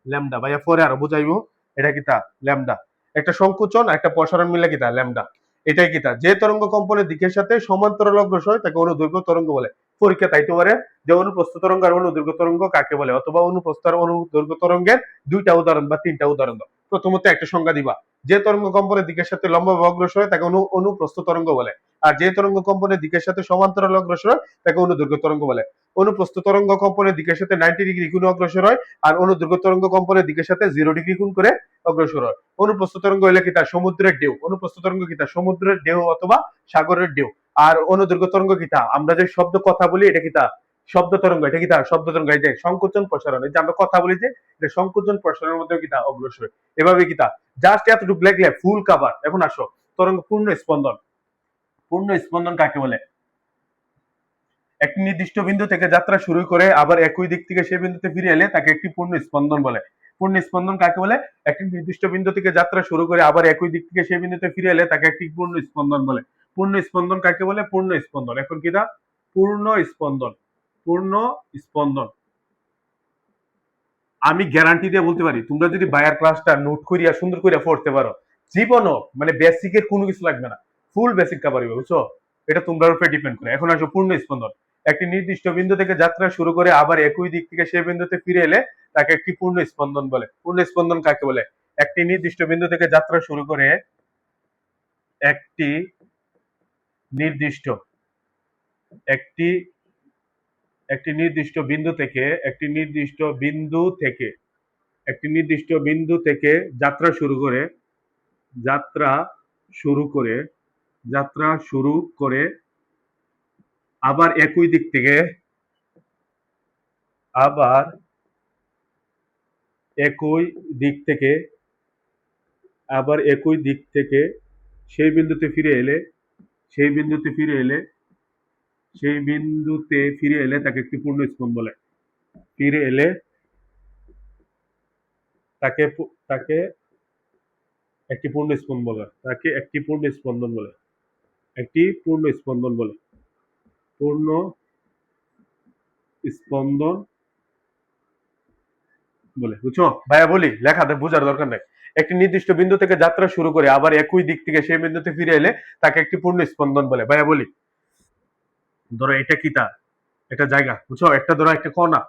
ল্যামডা। ভাইয়া পরে আরো বুঝাইবো। এটা কি তা? ল্যামডা। একটা সংকোচন একটা প্রসারণ মিলে কি তা? ল্যামডা। এটাই কি তা? যে তরঙ্গ কম্পনের দিকের সাথে সমান্তরাল অগ্রসর হয় তাকে অনুদৈর্ঘ্য তরঙ্গ বলে। পরীক্ষা তাইতে পারে যে অনুপ্রস্থ তরঙ্গ আর অনুদৈর্ঘ্য তরঙ্গ কাকে বলে, অথবা অনুপ্রস্থ আর অনুদৈর্ঘ্য তরঙ্গের দুইটা উদাহরণ বা তিনটা উদাহরণ দাও। প্রথমত একটা সংজ্ঞা দিবা। যে তরঙ্গ কম্পনের দিকের সাথে লম্বভাবে অগ্রসর হয় তাকে অনুপ্রস্থ তরঙ্গ বলে। আর যে তরঙ্গ কম্পনের দিকের সাথে সমান্তরাল অগ্রসর হয় তাকে অনুদৈর্ঘ্য তরঙ্গ বলে। অনুপ্রস্থ তরঙ্গ কম্পনের দিকের সাথে 90 ডিগ্রি কোণে অগ্রসর হয়, আর অনুদৈর্ঘ্য তরঙ্গ কম্পনের দিকের সাথে 0 ডিগ্রি কোণ করে অগ্রসর হয়। অনুপ্রস্থ তরঙ্গ হইলে কি তা? সমুদ্রের ঢেউ। অনুপ্রস্থ তরঙ্গ কি তা? সমুদ্রের ঢেউ অথবা সাগরের ঢেউ। আর অনুদৈর্ঘ্য তরঙ্গ কি তা? আমরা যে শব্দ কথা বলি এটা কি তা? শব্দ তরঙ্গ, এটা কি তা শব্দ তরঙ্গ, এই যে সংকোচন প্রসারণ, এই যে আমরা কথা বলি যে এটা সংকোচন প্রসারণের মধ্যে কি তা অগ্রসর, এভাবে কি তা জাস্ট এতটুকু লেখলে ফুল কাভার। এখন আসো তরঙ্গ পূর্ণ স্পন্দন। পূর্ণ স্পন্দন কাকে বলে? একটি নির্দিষ্ট বিন্দু থেকে যাত্রা শুরু করে আবার একই দিক থেকে সেই বিন্দুতে ফিরে এলে তাকে একটি পূর্ণ স্পন্দন বলে। পূর্ণ স্পন্দন কাকে বলে? একটি নির্দিষ্ট বিন্দু থেকে যাত্রা শুরু করে আবার একই দিক থেকে সেই বিন্দুতে ফিরে এলে তাকে একটি পূর্ণ স্পন্দন বলে। পূর্ণ স্পন্দন কাকে বলে? পূর্ণ স্পন্দন। এখন কি দা পূর্ণ স্পন্দন। পূর্ণ স্পন্দন আমি গ্যারান্টি দিয়ে বলতে পারি, তোমরা যদি বায়ার ক্লাসটা নোট করিয়া সুন্দর করিয়া পড়তে পারো, জীবনও মানে বেসিকের কোনো কিছু লাগবে না, ফুল বেসিক কাভার হবে, বুঝছো? এটা তোমরার উপরে ডিপেন্ড করে। এখন আসো পূর্ণ স্পন্দন। একটি নির্দিষ্ট বিন্দু থেকে যাত্রা শুরু করে আবার একই দিক থেকে সেই বিন্দুতে ফিরে এলে তাকে একটি পূর্ণ স্পন্দন বলে। পূর্ণ স্পন্দন কাকে বলে? একটি নির্দিষ্ট বিন্দু থেকে যাত্রা শুরু করে একটি নির্দিষ্ট একটি একটি নির্দিষ্ট বিন্দু থেকে একটি নির্দিষ্ট বিন্দু থেকে একটি নির্দিষ্ট বিন্দু থেকে যাত্রা শুরু করে যাত্রা শুরু করে যাত্রা শুরু করে আবার একই দিক থেকে আবার একই দিক থেকে আবার একই দিক থেকে সেই বিন্দুতে ফিরে এলে সেই বিন্দুতে ফিরে এলে সেই বিন্দুতে ফিরে এলে তাকে একটি পূর্ণ স্পন্দন বলে। ফিরে এলে তাকে তাকে একটি পূর্ণ স্পন্দন বলে। তাকে একটি পূর্ণ স্পন্দন বলে। একটি পূর্ণ স্পন্দন বলে। পূর্ণ স্পন্দন বলে, বুঝছো ভাইয়া? বলি লেখাতে বোঝার দরকার নাই। একটি নির্দিষ্ট বিন্দু থেকে যাত্রা শুরু করে আবার একই দিক থেকে সেই বিন্দুতে ফিরে এলে তাকে একটি পূর্ণ স্পন্দন বলে। ভাইয়া বলি, ধরো এটা কি তা একটা জায়গা, বুঝছো? একটা ধরো একটা কণা,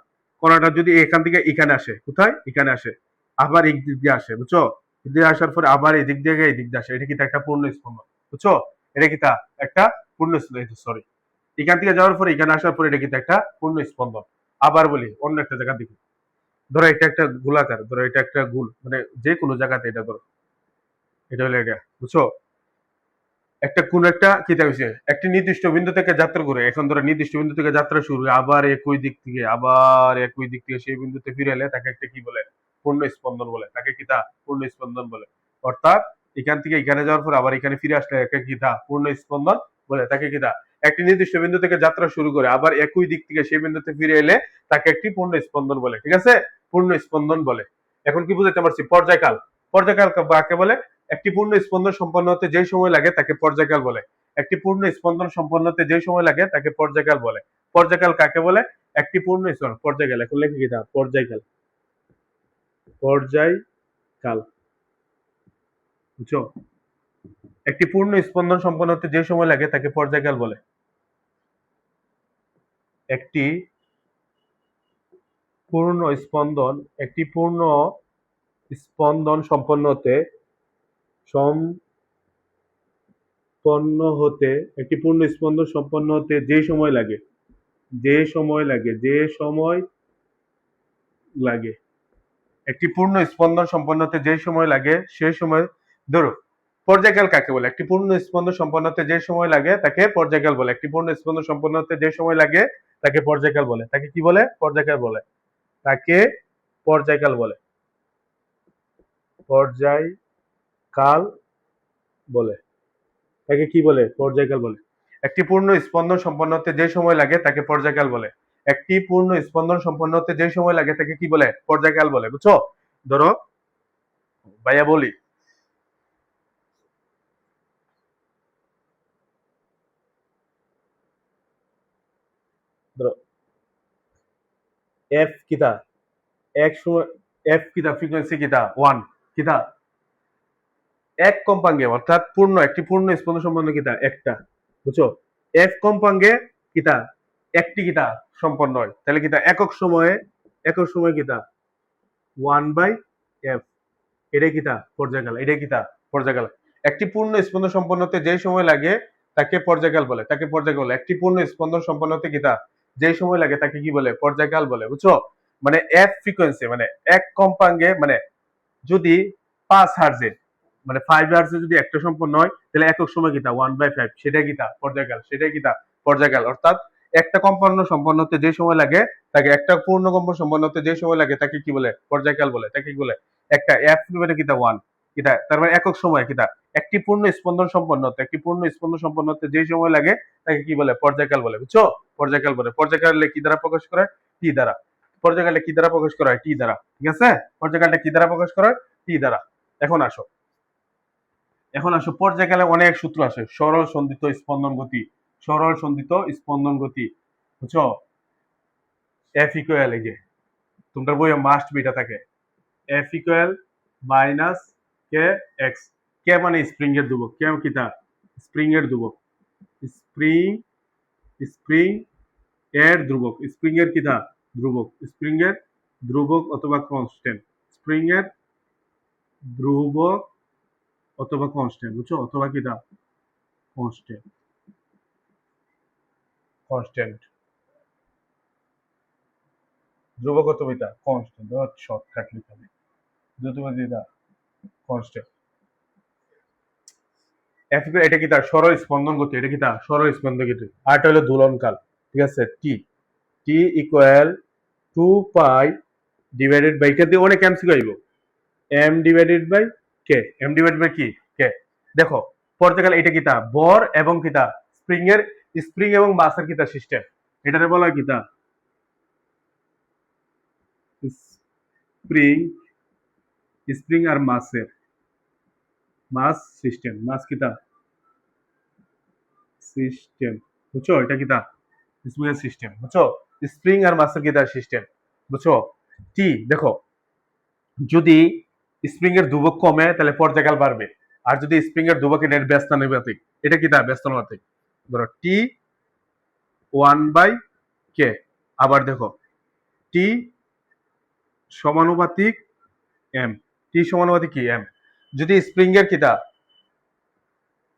কণাটা যদি এখান থেকে এখানে আসে, কোথায়? এখানে আসে, আবার এই দিক দিয়ে আসে, বুঝছো? এদিক দিয়ে আসার পরে আবার এই দিক দিয়ে এই দিক দিয়ে আসে, এটা কি তা একটা পূর্ণ স্পন্দন, বুঝছো? এটা কি তা একটা পূর্ণ, সরি, এখান থেকে যাওয়ার পরে এখানে আসার পরে এটা কি তা একটা পূর্ণ স্পন্দন। আবার বলি অন্য একটা জায়গা দেখি, ধরো এটা একটা গোলাকার, ধরো এটা একটা গোল, মানে যে কোনো জায়গাতে এটা ধরো, এটা হলো এটা, বুঝছো? একটা কোন একটা কি হয়েছে, একটি নির্দিষ্ট বিন্দু থেকে যাত্রা করে, এখন ধরো নির্দিষ্ট বিন্দু থেকে যাত্রা শুরু আবার একই দিক থেকে সেই বিন্দুতে ফিরে এলে তাকে একটা কি বলে? পূর্ণ স্পন্দন বলে। তাকে কি তা পূর্ণ স্পন্দন বলে। অর্থাৎ এখান থেকে এখানে যাওয়ার পর আবার এখানে ফিরে আসলে একে কি তা পূর্ণ স্পন্দন বলে। তাকে কি তা একটি নির্দিষ্ট বিন্দু থেকে যাত্রা শুরু করে আবার একই দিক থেকে সেই বিন্দুতে ফিরে এলে তাকে একটি পূর্ণ স্পন্দন বলে। ঠিক আছে? পূর্ণ স্পন্দন বলে। এখন কি বুঝাতে পারছি? পর্যায়কাল। পর্যায়কাল কাকে বলে? একটি পূর্ণ স্পন্দন সম্পন্ন হতে যে সময় লাগে তাকে পর্যায়কাল বলে। একটি পূর্ণ স্পন্দন সম্পন্ন হতে যে সময় লাগে তাকে পর্যায়কাল বলে। পর্যায়কাল কাকে বলে? একটি পূর্ণ পর্যায়কাল, এখন লেখে কি তা পর্যায়কাল। পর্যায়কাল, বুঝছো? একটি পূর্ণ স্পন্দন সম্পন্ন হতে যে সময় লাগে তাকে পর্যায়কাল বলে। একটি পূর্ণ স্পন্দন একটি পূর্ণ স্পন্দন একটি পূর্ণ স্পন্দন সম্পন্ন হতে যে সময় লাগে একটি পূর্ণ স্পন্দন সম্পন্ন হতে যে সময় লাগে সে সময়, ধরো পর্যায়কাল কাকে বলে? একটি পূর্ণ স্পন্দন সম্পন্ন হতে যে সময় লাগে তাকে পর্যায়কাল বলে। একটি পূর্ণ স্পন্দন সম্পন্ন হতে যে সময় লাগে তাকে পর্যায়কাল বলে। তাকে কি বলে? পর্যায়কাল বলে। তাকে পর্যায়কাল বলে। পর্যায়কাল বলে। তাকে কি বলে? পর্যায়কাল বলে। একটি পূর্ণ স্পন্দন সম্পন্ন হতে যে সময় লাগে তাকে পর্যায়কাল বলে। একটি পূর্ণ স্পন্দন সম্পন্ন হতে যে সময় লাগে তাকে কি বলে? পর্যায়কাল বলে, বুঝছো? ধরো ভাইয়া বলি, ধরো এফ কিতা এক সময়, এফ কিতা ফ্রিকোয়েন্সি কিতা 1 কিতা এক কম্পাঙ্গে, অর্থাৎ একটি পূর্ণ স্পন্দন সম্পন্ন কিতা একটা, বুঝছো? এফ কম্পাঙ্গে কিতা একটি কিতা সম্পন্ন হয়, তাহলে কিতা একক সময়ে কিতা 1/f, এটাই কিতা পর্যায়কাল। এটাই কিতা পর্যায়কাল। একটি পূর্ণ স্পন্দন সম্পন্ন হতে যে সময় লাগে তাকে পর্যায়কাল বলে। তাকে পর্যায়কাল বলে। একটি পূর্ণ স্পন্দন সম্পন্ন হতে কিতা যে সময় লাগে তাকে কি বলে? পর্যায়কাল বলে, বুঝছো? মানে এফ ফ্রিকোয়েন্সি মানে এক কম্পাঙ্গে, মানে যদি 5 হার্জে মানে 5 হার্জে যদি একটা সম্পন্ন হয় তাহলে একক সময় কিতা 1/5, সেটাই কিতা পর্যায়কাল। সেটাই কিতা পর্যায়কাল। অর্থাৎ একটা কম্পন সম্পন্ন হতে যে সময় লাগে তাকে, একটা পূর্ণ কম্পন সম্পন্ন হতে যে সময় লাগে তাকে কি বলে? পর্যায়কাল বলে। তাকে কি বলে? একটা এফ মানে কিতা 1 কিতা, তার মানে একক সময় কিতা, একটি পূর্ণ স্পন্দন সম্পন্ন হতে, একটি পূর্ণ স্পন্দন সম্পন্ন হতে যে সময় লাগে তাকে কি বলে? পর্যায়কাল বলে। বুঝছো? পর্যায়কাল বলে। পর্যায়কালে কি দ্বারা প্রকাশ করা হয়? টি দ্বারা। পর্যায়কালটা কি দ্বারা প্রকাশ করা হয়? টি দ্বারা। ঠিক আছে? পর্যায়কালটা কি দ্বারা প্রকাশ করা হয়? টি দ্বারা। এখন আসো, এখন আসো পর্যায়কালে অনেক সূত্র আছে। সরল সন্ধিত স্পন্দন গতি, সরল সন্ধিত স্পন্দন গতি, বুঝছো? এফ ইকুয়াল, এই যে তোমরা বইয়ে মাস্ট বিটা থাকে, এফ ইকুয়াল মাইনাস কে এক্স। কে মানে স্প্রিং এর ধ্রুবক, কে কিতা? স্প্রিং এর ধ্রুবক, স্প্রিং, স্প্রিং এর ধ্রুবক, স্প্রিং এর কিতা? ধ্রুবক, স্প্রিং এর ধ্রুবক অথবা কনস্ট্যান্ট, স্প্রিং এর ধ্রুবক অথবা কনস্ট্যান্ট, বুঝছো? অথবা কিতা? কনস্ট্যান্ট, কনস্ট্যান্ট ধ্রুবক অথবা কিতা? কনস্ট্যান্ট। শর্টকাট লিখা নেই, ধ্রুবক কিতা? কনস্ট্যান্ট। এফ ইকুয়াল, এটা কিতা? সরল স্পন্দন গতি, এটা কিতা? সরল স্পন্দন গতি। আর এটা হলো দোলনকাল। ঠিক আছে? T, T equal 2 pi divided by K দিয়ে অনেক এমসিকিউ আইব, M divided by K, M divided by কি? কে। দেখো পর্যায়কাল এটা কিতা? বর এবং কিতা? স্প্রিং এর, স্প্রিং এবং মাসের কিতা সিস্টেম, এটারে বলা হয় কিতা? স্প্রিং, স্প্রিং আর মাসের, মাস সিস্টেম, মাস কিতা? সিস্টেম, বুঝছো? এটা কিতা? স্প্রিং এর সিস্টেম, বুঝছো? স্প্রিং আর মাসের কিতা? সিস্টেম, বুঝছো? টি দেখো, যদি স্প্রিং এর ধ্রুবক কমে তাহলে পর্যায়কাল বাড়বে, আর যদি স্প্রিং এর ধ্রুবক এটা ব্যস্তানুপাতিক, এটা কিতা? ব্যস্তানুপাতিক। ধরো টি 1 বাই কে, আবার দেখো টি সমানুপাতিক এম, টি সমানুপাতিক কি? এম। যদি স্প্রিং এর কিতা?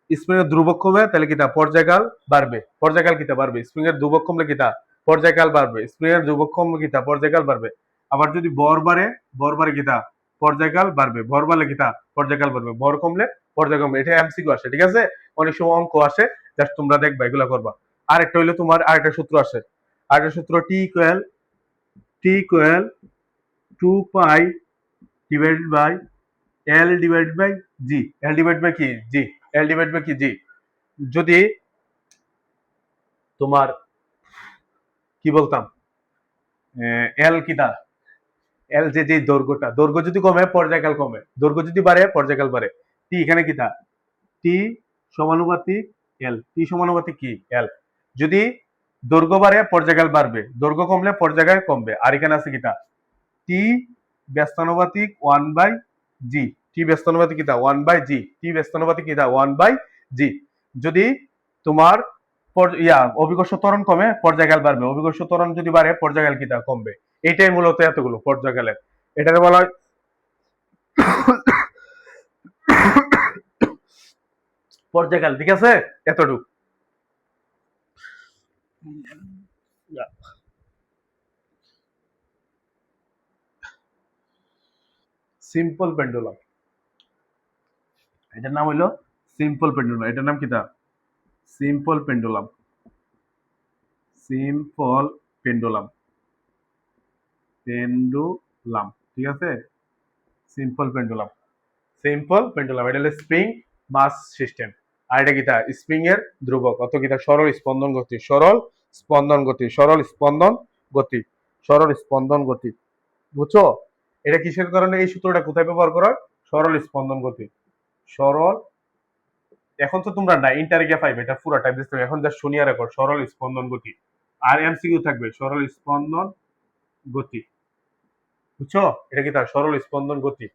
স্প্রিং এর ধ্রুবক কমে তাহলে কিতা? পর্যায়কাল বাড়বে, পর্যায়কাল কিতা? বাড়বে। স্প্রিং এর ধ্রুবক কমলে কিতা? পর্যায়কাল বাড়বে। স্প্রিং এর ধ্রুবক কমলে কিতা? পর্যায়কাল বাড়বে। আবার যদি বর বাড়ে, বর বাড়ে কিতা? পর্যায়কাল বাড়বে। ভর বাড়লে কিতা? পর্যায়কাল বাড়বে। ভর কমলে পর্যায় কমবে। এটা এমসিকিউ আসে, ঠিক আছে? অনেক সময় অঙ্ক আসে, জাস্ট তোমরা দেখবা, এগুলা করবা। আরেকটা হইলো তোমার আরেকটা সূত্র আসে, আরেকটা সূত্র T equal, T equal 2 pi divided by L divided by G, L divide by কি? জি, এল ডিভাইড বাই কি? জি। যদি তোমার কি বলতাম, এল কিতা? এল যে যে দৈর্ঘ্যটা, দৈর্ঘ্য যদি কমে পর্যায়কাল কমে, দৈর্ঘ্য যদি বাড়ে পর্যায়কাল বাড়ে। টি এখানে কিতা? টি সমানুপাতিক এল, টি সমানুপাতিক কি? এল। যদি দৈর্ঘ্য বাড়ে পর্যায়কাল বাড়বে, দৈর্ঘ্য কমলে পর্যায়কাল কমবে। আর এখানে আছে কিতা? টি ব্যস্তানুপাতিক 1 বাই জি, টি ব্যস্তানুপাতিক কিতা? 1 বাই জি, টি ব্যস্তানুপাতিক কিতা? 1 বাই জি। যদি তোমার অভিকর্ষ ত্বরণ কমে পর্যায়কাল বাড়বে, অভিকর্ষ ত্বরণ যদি বাড়ে পর্যায়কাল কিতা? কমবে। এটাই মূলত এতগুলো পর্যায়কালের, এটাকে বলা হয় পর্যায়কাল। ঠিক আছে? এতটুক। সিম্পল পেন্ডুলাম, এটার নাম হইলো সিম্পল পেন্ডুলাম। এটার নাম কিতা? Simple pendulum, simple pendulum, pendulum. ঠিক আছে? Simple pendulum, simple pendulum. এটা হলো স্প্রিং মাস সিস্টেম। আর এটা কিতা? স্প্রিং এর ধ্রুবক, অত কিতা? সরল স্পন্দন গতি, সরল স্পন্দন গতি, সরল স্পন্দন গতি, সরল স্পন্দন গতি, বুঝছো? এটা কিসের কারণে এই সূত্রটা কোথায় ব্যবহার করা হয়? সরল স্পন্দন গতি, সরল। এখন তো তোমরা না ইন্টারে গিয়ে পাইবে, এটা পুরোটা বুঝতে হবে। এখন যা শুনিয়া রেকর্ড, সরল স্পন্দন গতি। আর এমসিকিউ থাকবে সরল স্পন্দন গতি, বুঝছো? এটা কি তার সরল স্পন্দন গতি,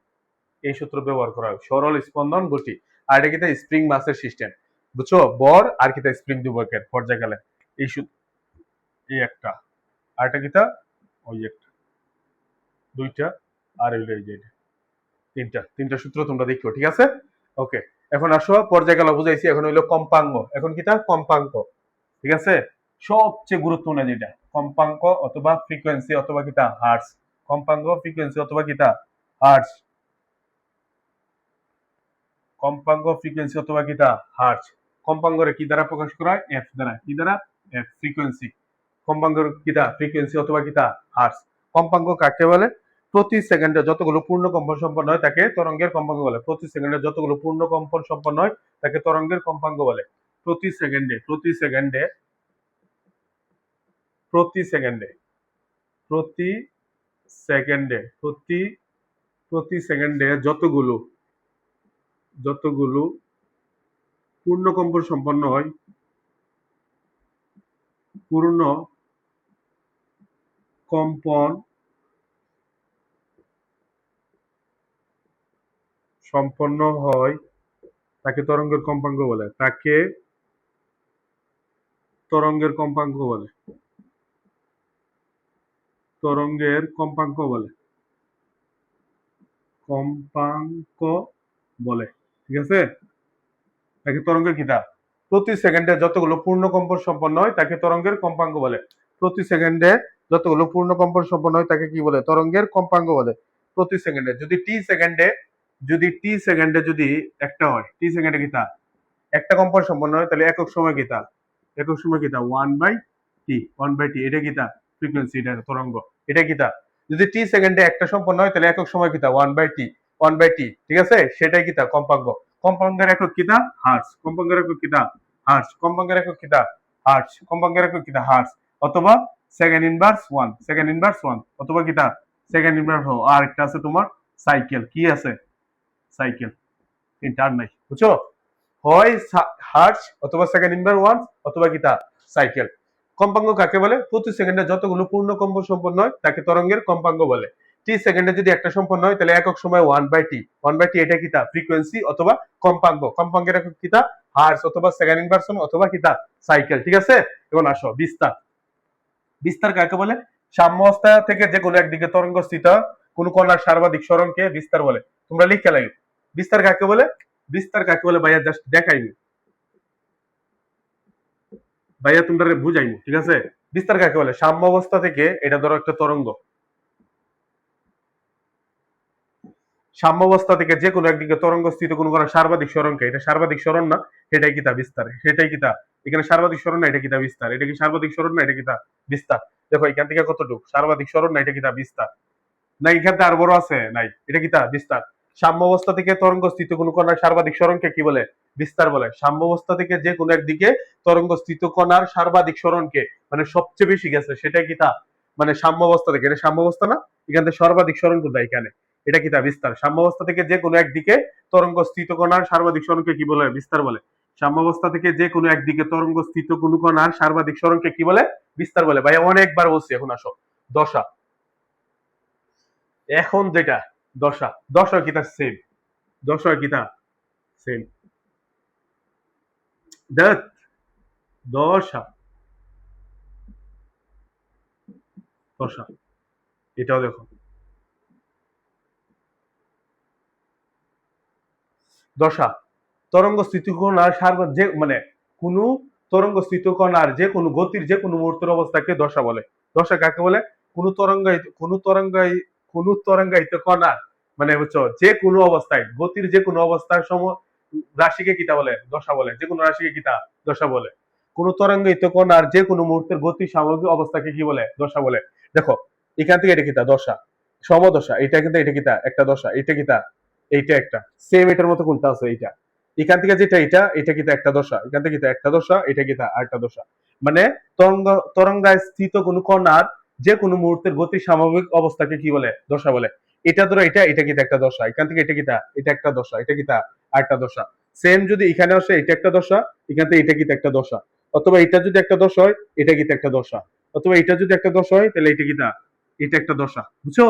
এই সূত্র ব্যবহার করা হয়, সরল স্পন্দন গতি। আর এটা কি স্প্রিং মাসের সিস্টেম, বুঝছো? বর আর কি স্প্রিং দুবকের পর্যায়কালে এই সূত্র, এই একটা। আর এটা কি ওই একটা, দুইটা, আর এই যে এটা, তিনটা, তিনটা সূত্র তোমরা দেখো। ঠিক আছে? ওকে। এখন আসো পর্যায়কাল বুঝাইছি, এখন হইলো কম্পাঙ্গ। এখন কি কম্পাঙ্ক। ঠিক আছে? সবচেয়ে গুরুত্বপূর্ণ যেটা কম্পাঙ্ক অথবা ফ্রিকোয়েন্সি অথবা কিতা? হার্টস। কম্পাঙ্ক, ফ্রিকোয়েন্সি অথবা কিতা? হার্টস। কম্পাঙ্ক, ফ্রিকোয়েন্সি অথবা কিতা? হার্টস। কম্পাঙ্করে কি দ্বারা প্রকাশ করা হয়? এফ দ্বারা। কি দ্বারা? F, frequency. কম্পাঙ্কের কিতা ফ্রিকোয়েন্সি অথবা কিতা হার্টস। কম্পাঙ্ক কাকে বলে? প্রতি সেকেন্ডে যতগুলো পূর্ণ কম্পন সম্পন্ন হয় তাকে তরঙ্গের কম্পাঙ্ক বলে। প্রতি সেকেন্ডে যতগুলো পূর্ণ কম্পন সম্পন্ন হয় তাকে তরঙ্গের কম্পাঙ্ক বলে। প্রতি সেকেন্ডে প্রতি সেকেন্ডে প্রতি সেকেন্ডে প্রতি সেকেন্ডে প্রতি প্রতি সেকেন্ডে যতগুলো যতগুলো পূর্ণ কম্পন সম্পন্ন হয়, পূর্ণ কম্পন সম্পন্ন হয় তাকে তরঙ্গের কম্পাঙ্ক বলে। তাকে তরঙ্গের কম্পাঙ্ক বলে। তরঙ্গের কম্পাঙ্ক বলে। কম্পাঙ্ক বলে। ঠিক আছে? তাকে তরঙ্গের কিতা? প্রতি সেকেন্ডে যতগুলো পূর্ণ কম্পন সম্পন্ন হয় তাকে তরঙ্গের কম্পাঙ্ক বলে। প্রতি সেকেন্ডে যতগুলো পূর্ণ কম্পন সম্পন্ন হয় তাকে কি বলে? তরঙ্গের কম্পাঙ্ক বলে। প্রতি সেকেন্ডে যদি টি সেকেন্ডে যদি একটা হয়, টি সেকেন্ডে কিতা একটা কম্পন সম্পন্ন হয়, তাহলে একক সময় কিতা? একক সময় কিতা? 1/t এটা কিতা? ফ্রিকোয়েন্সি, এটা তরঙ্গ। এটা কিতা? যদি টি সেকেন্ডে একটা সম্পন্ন হয় তাহলে একক সময় কিতা? 1/t। ঠিক আছে? সেটাই কিতা? কম্পাঙ্ক। কম্পাঙ্কের একক কিতা? হার্টজ। কম্পাঙ্কের একক কিতা? হার্টজ। কম্পাঙ্কের একক কিতা? হার্টজ। কম্পাঙ্কের একক কিতা? হার্টজ। অথবা সেকেন্ড ইনভার্স 1, সেকেন্ড ইনভার্স 1 অথবা কিতা? Second inverse. আর একটা আছে তোমার সাইকেল। কি আছে? সাইকেল। তিনটা আর নাই, বুঝছো? হয় হার্টজ অথবা সেকেন্ড ইনভার্স 1 অথবা কিতা? সাইকেল। কম্পাঙ্ক কাকে বলে? প্রতি সেকেন্ডে যতগুলো পূর্ণ কম্পন সম্পন্ন হয় তাকে তরঙ্গের কম্পাঙ্ক বলে। টি সেকেন্ডে যদি একটা সম্পন্ন হয় তাহলে একক সময় 1/t এটা কিতা? ফ্রিকোয়েন্সি অথবা কম্পাঙ্ক। কম্পাঙ্কের একক কিতা? হার্টজ অথবা সেকেন্ড ইনভার্স 1 অথবা কিতা? সাইকেল। ঠিক আছে? এখন আসো বিস্তার। বিস্তার কাকে বলে? সাম্য অবস্থা থেকে যে কোনো একদিকে তরঙ্গ স্থিত কোন কণার সর্বাধিক সরণকে বিস্তার বলে। তোমরা লিখে লাগো বিস্তার কাকে বলে। বিস্তার কাকে বলে ভাইয়া জাস্ট দেখাইনি, ভাইয়া তোমরা বুঝাইনি। ঠিক আছে? বিস্তার কাকে বলে? সাম্য অবস্থা থেকে, এটা ধরো একটা তরঙ্গ, সাম্যাবস্থা থেকে যে কোনো একদিকে তরঙ্গ স্থিত কোন কণার সর্বাধিক সরণকে, এটা সর্বাধিক সরণ না, সেটাই কিতা? বিস্তার। সেটাই কিতা? এখানে সর্বাধিক সরণ না, এটা কিতা? বিস্তার। এটা কি সর্বাধিক সরণ না, এটা কিতা? বিস্তার। দেখো এখান থেকে কতটুকু সর্বাধিক সরণ না, এটা কিতা? বিস্তার। না এখান থেকে আর বড় আছে? নাই, এটা কিতা? বিস্তার। সাম্যাবস্থা থেকে তরঙ্গ স্থিত কোন কণার সর্বাধিক সরণকে কি বলে? বিস্তার বলে। সাম্যাবস্থা থেকে যে কোনো একদিকে তরঙ্গ স্থিত কণার সর্বাধিক সরণকে, মানে সবচেয়ে বেশি গেছে, সেটাই কিতা? মানে সাম্যাবস্থা থেকে, এটা সাম্যাবস্থা না, এখান থেকে সর্বাধিক সরণ কোথায়? এখানে। এটা কিতা? বিস্তার। সাম্যাবস্থা থেকে যে কোনো একদিকে তরঙ্গ স্থিত কণার সর্বাধিক সরণকে কি বলে? বিস্তার বলে। সাম্যাবস্থা থেকে যে কোনো একদিকে তরঙ্গ স্থিত কোন কণার সর্বাধিক সরণকে কি বলে? বিস্তার বলে। ভাই অনেকবার বলছি, এখন আসো দশা। এখন যেটা দশা, দশা কিতা? সেম। দশা কিতা? সেম। দেখ দশা, দশা এটাও দেখো। দশা তরঙ্গ স্থিতিকোণার যে মানে কোন তরঙ্গ স্থিতিকোণার যে কোনো গতির যে কোনো মুহূর্তের অবস্থাকে দশা বলে। দশা কাকে বলে? কোন তরঙ্গায়িত কোন তরঙ্গায়িত কণার, মানে বুঝছো, যে কোনো অবস্থায় গতির যে কোনো অবস্থার সময় রাশিকে কিতা বলে? দশা বলে। যে কোনো রাশিকে কিতা? দশা বলে। কোন তরঙ্গায়িত কণার যে কোনো মুহূর্তের গতি সামগ্রিক অবস্থাকে কি বলে? দশা বলে। দেখো এখান থেকে এটা কিতা? দশা। সমদশা এটা, কিন্তু এটা কিতা? একটা দশা। এটা কিতা? এইটা একটা সেম, এটার মতো কোনটা আছে? এইটা। এখান থেকে যেটা এটা, এটা কিতা? একটা দশা। এখান থেকে কিতা? একটা দশা। এটা কিতা? আরেকটা দশা। মানে তরঙ্গায় স্থিত কোন কণার যে কোনো মুহূর্তের গতি স্বাভাবিক অবস্থাকে কি বলে? দশা বলে। এটা ধরো এটা, এটা কিতা? একটা দশা। এখান থেকে এটা কিতা? এটা একটা দশা। এটা কিতা? আরেকটা দশা। সেম যদি এখানে আসে, এটা একটা দশা, এখান থেকে এটা কিতা? একটা দশা। অথবা এটা যদি একটা দশা হয়, এটা কিতা? একটা দশা। অথবা এটা যদি একটা দশা হয়, তাহলে এটা কিতা? এটা একটা দশা। বুঝছো?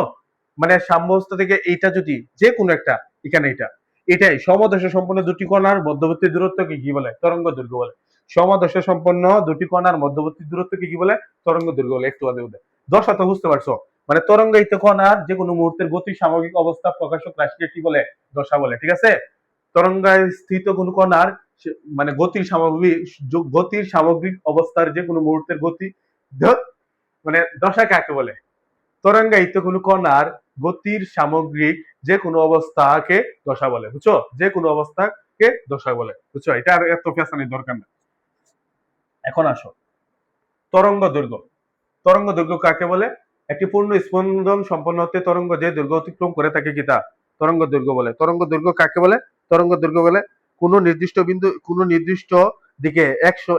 মানে সাম্যাবস্থা থেকে এইটা যদি যে কোনো একটা, এখানে এটা, এটাই সমদশা সম্পন্ন দুটি কণার মধ্যবর্তী দূরত্বকে কি বলে? তরঙ্গ দৈর্ঘ্য বলে। সমদশা সম্পন্ন দুটি কণার মধ্যবর্তী দূরত্বকে কি বলে? তরঙ্গ দৈর্ঘ্য বলে। একটু আগে ওদের দশা তো বুঝতে পারছো? মানে তরঙ্গায়িত কণার যে কোনো মুহূর্তের গতি সামগ্রিক অবস্থা প্রকাশক রাশিকে কি বলে? দশা বলে। ঠিক আছে? তরঙ্গায় স্থিত কোন কণার মানে গতির সামগ্রিক অবস্থার যে কোনো মুহূর্তের গতি মানে দশা কাকে বলে? তরঙ্গায়িত কোন কণার গতির সামগ্রিক যে কোনো অবস্থাকে দশা বলে। বুঝছো? যে কোনো অবস্থাকে দশা বলে। বুঝছো? এটা আর এত পেঁচানির দরকার না। এখন আসো তরঙ্গ দৈর্ঘ্য। তরঙ্গ দৈর্ঘ্য কাকে বলে? একটি পূর্ণ স্পন্দন সম্পন্ন হতে তরঙ্গ যে দৈর্ঘ্য অতিক্রম করে তাকে কি তা তরঙ্গ দৈর্ঘ্য বলে। তরঙ্গ দৈর্ঘ্য কাকে বলে? তরঙ্গ দৈর্ঘ্য বলে কোন নির্দিষ্ট বিন্দু কোন নির্দিষ্ট দিকে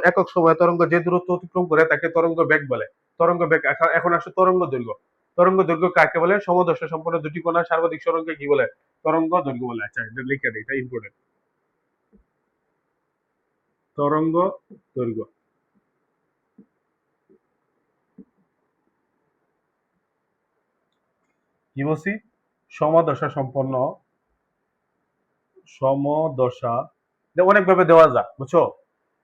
একক সময়ে তরঙ্গ যে দূরত্ব অতিক্রম করে তাকে তরঙ্গ বেগ বলে। তরঙ্গ বেগ। এখন আসে তরঙ্গ দৈর্ঘ্য। তরঙ্গ দৈর্ঘ্য কাকে বলে? সমদর্শ সম্পন্ন দুটি কণার সার্বাধিক সরণকে কি বলে? তরঙ্গ দৈর্ঘ্য বলে। আচ্ছা, এটা লিখে দিই, এটা ইম্পর্টেন্ট। তরঙ্গ দৈর্ঘ্য। কি বলছি? সমদশা সম্পন্ন, সমদশা অনেক ভাবে দেওয়া যায়, বুঝছো?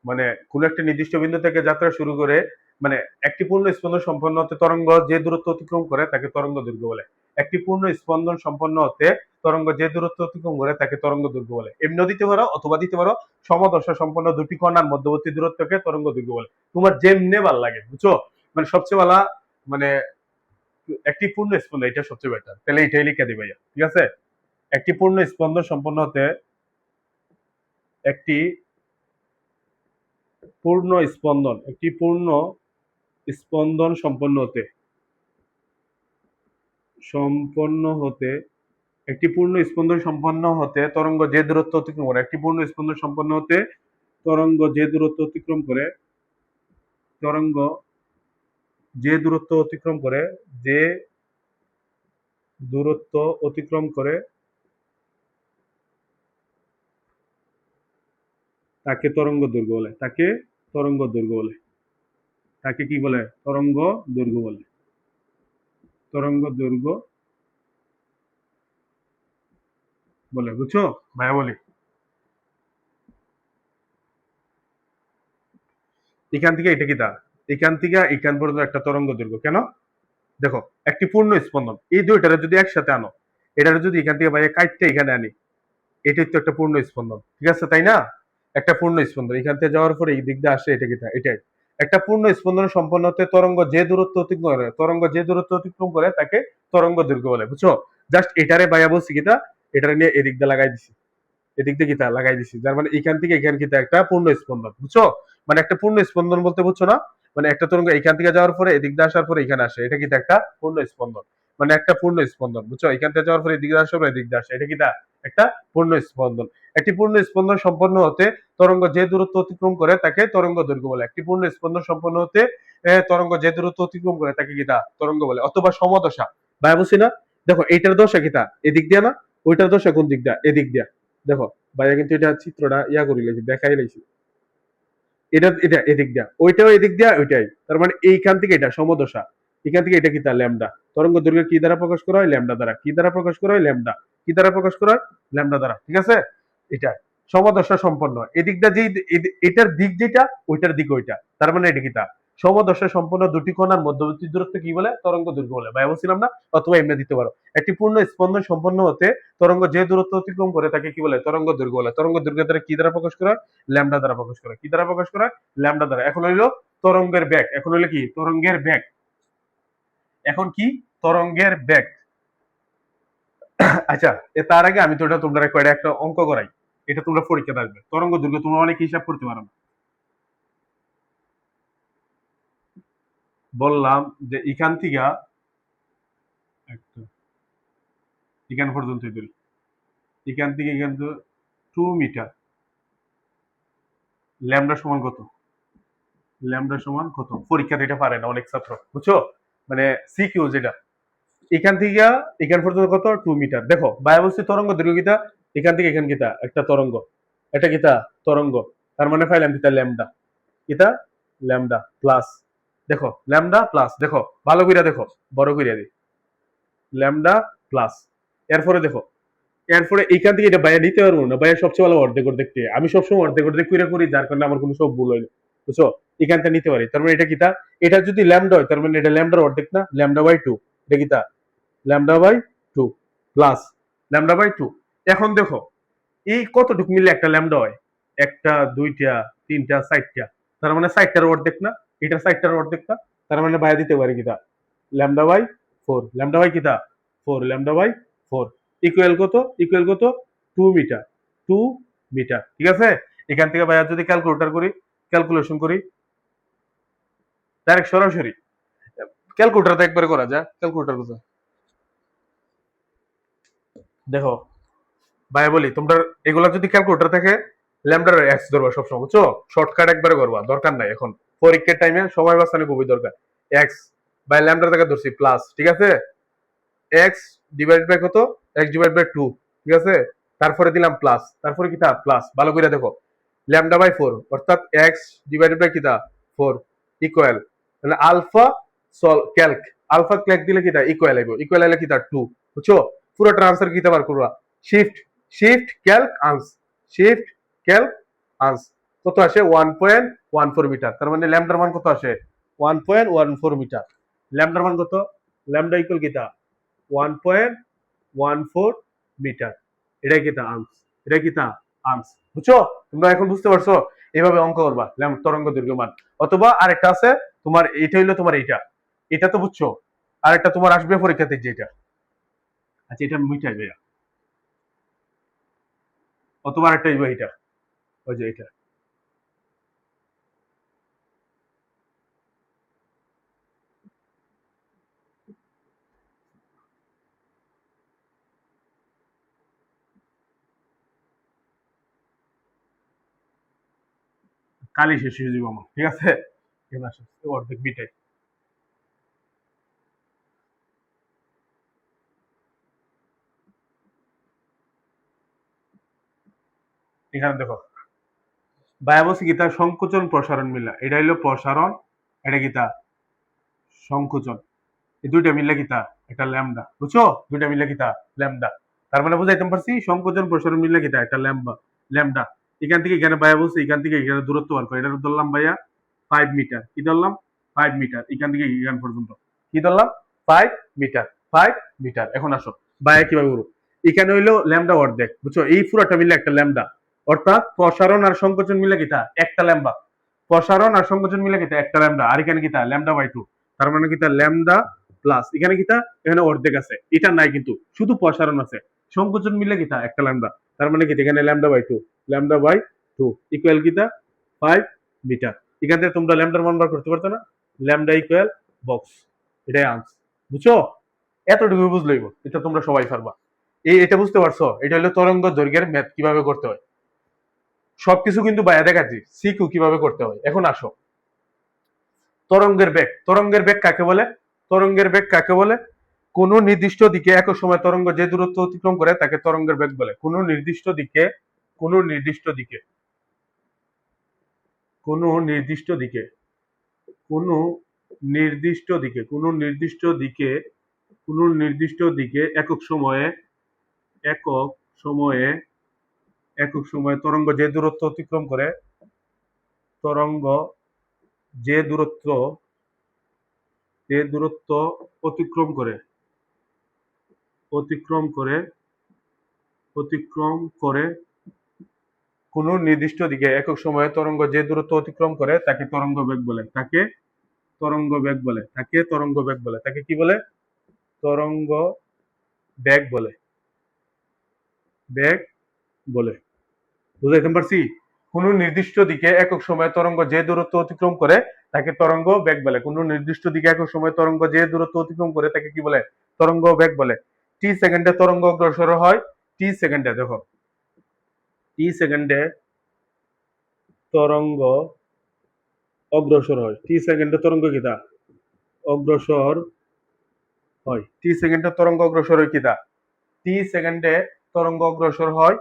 মানে কোন একটা নির্দিষ্ট বিন্দু থেকে যাত্রা শুরু করে মানে একটি পূর্ণ স্পন্দন সম্পন্ন হতে তরঙ্গ যে দূরত্ব অতিক্রম করে তাকে তরঙ্গ দৈর্ঘ্য বলে। একটি পূর্ণ স্পন্দন সম্পন্ন হতে তরঙ্গ যে দূরত্ব অতিক্রম করে তাকে তরঙ্গ দৈর্ঘ্য বলে। এমনিও দিতে পারো অথবা দিতে পারো সমদশা সম্পন্ন দুটি কণার মধ্যবর্তী দূরত্বকে তরঙ্গ দৈর্ঘ্য বলে। তোমার যেমনে ভাল লাগে, বুঝছো? মানে সবচেয়ে ভালো মানে একটি পূর্ণ স্পন্দন, এটা সবচেয়ে বেটার। তাহলে এটাই লিখে দিবে, ঠিক আছে? একটি পূর্ণ স্পন্দন সম্পন্ন হতে একটি পূর্ণ স্পন্দন একটি পূর্ণ স্পন্দন সম্পন্ন হতে একটি পূর্ণ স্পন্দন সম্পন্ন হতে তরঙ্গ যে দূরত্ব অতিক্রম করে একটি পূর্ণ স্পন্দন সম্পন্ন হতে তরঙ্গ যে দূরত্ব অতিক্রম করে তরঙ্গ যে দূরত্ব অতিক্রম করে যে দূরত্ব অতিক্রম করে তাকে তরঙ্গ দৈর্ঘ্য বলে। তাকে তরঙ্গ দৈর্ঘ্য বলে। তাকে কি বলে? তরঙ্গ দৈর্ঘ্য বলে। তরঙ্গ দৈর্ঘ্য বলে, বুঝছো? ভাইয়া বলি, এখান থেকে এটা কি তা এখান থেকে এখান পর্যন্ত একটা তরঙ্গ দৈর্ঘ্য। কেন? দেখো, একটি পূর্ণ স্পন্দন, এই দুইটারে যদি একসাথে আনো, এটারে যদি এখান থেকে বাইরে কাটতে এখানে আনি, এটাই তো একটা পূর্ণ স্পন্দন, ঠিক আছে? তাই না? একটা পূর্ণ স্পন্দন এখান থেকে যাওয়ার পরে এই দিক দিয়ে আসে, এটা কি তা এটাই একটা পূর্ণ স্পন্দন সম্পন্ন হতে তরঙ্গ যে দূরত্ব অতিক্রম করে তাকে তরঙ্গ দৈর্ঘ্য বলে, বুঝছো? জাস্ট এটারে বাইয়া বলছি কিতা, এটারে নিয়ে এদিক দিয়ে লাগাই দিছি, এদিক দিয়ে কিতা লাগাই দিছি, যার মানে এখান থেকে এখান কিতা একটা পূর্ণ স্পন্দন, বুঝছো? মানে একটা পূর্ণ স্পন্দন বলতে, বুঝছো না? মানে একটা তরঙ্গ এখান থেকে যাওয়ার পরে এদিক দিয়ে আসার পরে এখানে আসে, এটা কিতা একটা পূর্ণ স্পন্দন। মানে একটা পূর্ণ স্পন্দন, বুঝছো? এখান থেকে যাওয়ার পরে এদিক দিয়ে আসার পরে এদিক দিয়ে আসে, এটা কিতা একটা পূর্ণ স্পন্দন। একটি পূর্ণ স্পন্দন সম্পন্ন হতে তরঙ্গ যে দূরত্ব অতিক্রম করে তাকে তরঙ্গ দৈর্ঘ্য বলে। একটি পূর্ণ স্পন্দন সম্পন্ন হতে তরঙ্গ যে দূরত্ব অতিক্রম করে তাকে কিতা তরঙ্গ বলে। অথবা সমদশা, ভাই বুঝছি না? দেখো, এইটার দশা কিতা এদিক দিয়া না, ওইটার দশা কোন দিক দিয়া? এদিক দিয়া। দেখো ভাইয়া কিন্তু এটা চিত্রটা ইয়া করি লাইছি, দেখাই লাইছি। এটা এটা এদিক দিয়া, ওইটাও এদিক দিয়া, ওইটাই। তার মানে এইখান থেকে এটা সমদশা, এখান থেকে এটা কি তা ল্যামডা। তরঙ্গ দৈর্ঘ্য কি দ্বারা প্রকাশ করা হয়? ল্যামডা দ্বারা। কি দ্বারা প্রকাশ করা হয়? ল্যামডা। কি দ্বারা প্রকাশ করা হয়? ল্যামডা দ্বারা, ঠিক আছে? এটা সমদশা সম্পন্ন, এদিক দিয়ে যে এটার দিক যেটা, ওইটার দিক ওইটা, তার মানে এটা কি তা সমদশা সম্পন্ন দুটি কণার মধ্যবর্তী দূরত্ব কি বলে? তরঙ্গ দৈর্ঘ্য বলে। ভাই বলছিলাম না? অথবা এমনি দিতে পারো। একটি পূর্ণ স্পন্দন সম্পন্ন হতে তরঙ্গ যে দূরত্ব অতিক্রম করে তাকে কি বলে? তরঙ্গ দৈর্ঘ্য বলে। তরঙ্গ দৈর্ঘ্য দ্বারা কি দ্বারা প্রকাশ করা হয়? ল্যামডা দ্বারা প্রকাশ করা হয়। কি দ্বারা প্রকাশ করা হয়? ল্যামডা দ্বারা। এখন হইলো তরঙ্গের বেগ। এখন হইলো কি? তরঙ্গের বেগ। এখন কি? তরঙ্গের বেগ। আচ্ছা, তার আগে আমি তো এটা তোমরা কয়টা একটা অঙ্ক করাই, এটা তোমরা পরীক্ষা আসবে। তরঙ্গ দৈর্ঘ্য তোমরা অনেক হিসাব করতে পারো না। বললাম যে এখান থেকে একটা এখান পর্যন্ত ধরি, এখান থেকে এখান 2 মিটার। ল্যামডা সমান কত? ল্যামডা সমান কত? পরীক্ষাতে এটা পারে না অনেক ছাত্র, বুঝছো? মানে সিকিউ যেটা, এখান থেকে এখান পর্যন্ত কত? 2 মিটার। দেখো বায়ুবস্তু তরঙ্গ দৈর্ঘ্য কিতা, এখান থেকে এখান কিতা একটা তরঙ্গ, এটা কিতা তরঙ্গ, তার মানে পাইলাম কিতা ল্যামডা। কিতা ল্যামডা প্লাস, দেখো ল্যামডা প্লাস, দেখো ভালো কইরা দেখো, বড় কইরা দিই, ল্যামডা প্লাস। এরপরে দেখো, এরপরে এইখান থেকে এটা বাইরে নিতে পারবো না, বাইরে সবচেয়ে ভালো অর্ধেক অর্ধেক দিয়ে, আমি সবসময় অর্ধেক অর্ধেক কইরা করি, যার কারণে আমার কোনো সব ভুল হয় না, বুঝছো? এখানটা নিতে পারি, তার মানে এটা কিতা, এটা যদি ল্যামডা হয় তার মানে এটা ল্যামডার অর্ধেক না, ল্যামডা বাই 2। এটা কিতা lambda by 2 plus lambda by 2। এখন দেখো এই কতটুকু মিলে একটা ল্যামডা হয়? একটা, দুইটা, তিনটা, চারটা, তার মানে 4টার অর্ধেক না, এটা 4টার অর্ধেক না, তার মানে বাইরে দিতে পারি কিতা ল্যামডা বাই 4। ল্যামডা বাই কিতা 4, ল্যামডা বাই 4 ইকুয়াল কত? ইকুয়াল কত? 2 মিটার। 2 মিটার, ঠিক আছে? এখান থেকে বাইরে যদি ক্যালকুলেটর করি, ক্যালকুলেশন করি, ডাইরেক্ট সরাসরি ক্যালকুলেটরতে একবারে করা যায়, ক্যালকুলেটর কোথায়? দেখো ভাই বলি, তোমরা এগুলা যদি ক্যালকুলেটর থাকে ল্যামডার এক্স ধরবা সবসময়, বুঝছো? শর্টকাট একবারে করবা, দরকার নাই এখন পরীক্ষার টাইমে সময় বাঁচানো খুবই দরকার। এক্স বাই ল্যামডার থেকে ধরছি প্লাস, ঠিক আছে? এক্স ডিভাইড বাই কত? এক্স ডিভাইড বাই 2, ঠিক আছে? তারপরে দিলাম প্লাস, তারপরে কিটা প্লাস, ভালো করে দেখো, ল্যামডা বাই 4 অর্থাৎ এক্স ডিভাইডেড বাই কিটা 4 ইকুয়াল, মানে আলফা সল ক্যালক, আলফা ক্যালক দিলে কিটা ইকুয়াল আইবো, ইকুয়াল আইলে কিটা 2, বুঝছো? পুরো ট্রান্সফার কিটা বার করবা, shift shift calc ans, shift calc ans কত আসে 1.14 মিটার। তার মানে ল্যামডার মান কত আসে 1.14 মিটার। ল্যামডার মান কত? ল্যামডা ইকুয়াল কিটা 1.14 মিটার। এটাই কিটা আনস, এটাই কিটা আনস, বুঝছো? তোমরা এখন বুঝতে পারছো? এইভাবে অঙ্ক করবা তরঙ্গ দৈর্ঘ্য মান। অথবা আরেকটা আছে তোমার, এটা হইলো তোমার এইটা, এটা তো বুঝছো। আরেকটা তোমার আসবে পরীক্ষাতে যেটা, আচ্ছা এটা মিটাই ভাইয়া, অথবা আরেকটা হইবে এটা, ওই যে এটা। কালি শেষ হয়ে যাবো আমার, ঠিক আছে? এখানে আসো, অর্ধেক মিটাই। এখানে দেখো বায়াবসি গীতা সংকোচন প্রসারণ মিলা, এটা হইলো প্রসারণ, এটা গীতা সংকোচন, এই দুইটা মিললে কিতা একটা ল্যামডা, বুঝছো? দুইটা মিললে কিতা ল্যামডা। তার মানে বুঝাইতে পারছি সংকোচন প্রসারণ মিললে কিতা একটা ল্যামডা, ল্যামডা। এখান থেকে এখানে ভাইয়া বলছে, এখান থেকে এখানে দূরত্ব বার করে, এটা ধরলাম ভাইয়া 5 মিটার, কি ধরলাম 5 মিটার, এখান থেকে এখান পর্যন্ত কি ধরলাম 5 মিটার, 5 মিটার। এখন আসো ভাইয়া কিভাবে করবো, এখানে হইলো ল্যামডা অর্ধেক, বুঝছো? এই পুরোটা মিলে একটা ল্যামডা, অর্থাৎ প্রসারণ আর সংকোচন মিলে কিতা একটা ল্যামডা, প্রসারণ আর সংকোচন মিলে কিতা একটা ল্যামডা, আর এখানে কিতা ল্যামডা বাই 2। তার মানে কিতা ল্যামডা প্লাস এখানে কিতা এখানে অর্ধেক আছে, এটা নাই কিন্তু শুধু প্রসারণ আছে, সংকোচন মিলে কিতা একটা ল্যামডা। তার মানে কিতা এখানে lambda by 2, lambda by 2 equal কিতা 5 মিটার। এখান থেকে তোমরা ল্যামডার মান বার করতে পারতো না, ল্যামডা ইকুয়াল বক্স, এটাই আনসার, বুঝছো? এতটুকু বুঝলেই এটা তোমরা সবাই পারবা। এটা বুঝতে পারছো? এটা হলো তরঙ্গ দৈর্ঘ্যের ম্যাথ কিভাবে করতে হয়, সবকিছু কিন্তু বাইরে দেখাচ্ছি, সিকু কিভাবে করতে হয়। এখন আসো তরঙ্গের বেগ, তরঙ্গের বেগ কাকে বলে? তরঙ্গের বেগ কাকে বলে? কোন নির্দিষ্ট দিকে একক সময় তরঙ্গ যে দূরত্ব অতিক্রম করে তাকে তরঙ্গের বেগ বলে। কোন নির্দিষ্ট দিকে, কোন নির্দিষ্ট দিকে, কোন নির্দিষ্ট দিকে, কোন নির্দিষ্ট দিকে, কোন নির্দিষ্ট দিকে, কোন নির্দিষ্ট দিকে একক সময়ে, একক সময়ে, একক সময়ে তরঙ্গ যে দূরত্ব অতিক্রম করে, তরঙ্গ যে দূরত্ব, যে দূরত্ব অতিক্রম করে, অতিক্রম করে, অতিক্রম করে কোন নির্দিষ্ট দিকে একক সময়ে তরঙ্গ যে দূরত্ব অতিক্রম করে তাকে তরঙ্গ বেগ বলে, তাকে তরঙ্গ বেগ বলে, তাকে তরঙ্গ বেগ বলে, তাকে কি বলে? তরঙ্গ বেগ বলে, বেগ বলে। বুঝাইতে পারছি? কোন নির্দিষ্ট দিকে একক সময়ে তরঙ্গ যে দূরত্ব অতিক্রম করে তাকে তরঙ্গ বেগ বলে। কোন নির্দিষ্ট দিকে একক সময়ে তরঙ্গ যে দূরত্ব অতিক্রম করে তাকে কি বলে? তরঙ্গ বেগ বলে। টি সেকেন্ডে তরঙ্গ অগ্রসর হয়, টি সেকেন্ডে, দেখো টি সেকেন্ডে তরঙ্গ অগ্রসর হয়, টি সেকেন্ডে তরঙ্গ কিতা অগ্রসর হয়, টি সেকেন্ডে তরঙ্গ অগ্রসর হয় কিতা, টি সেকেন্ডে তরঙ্গ অগ্রসর হয়,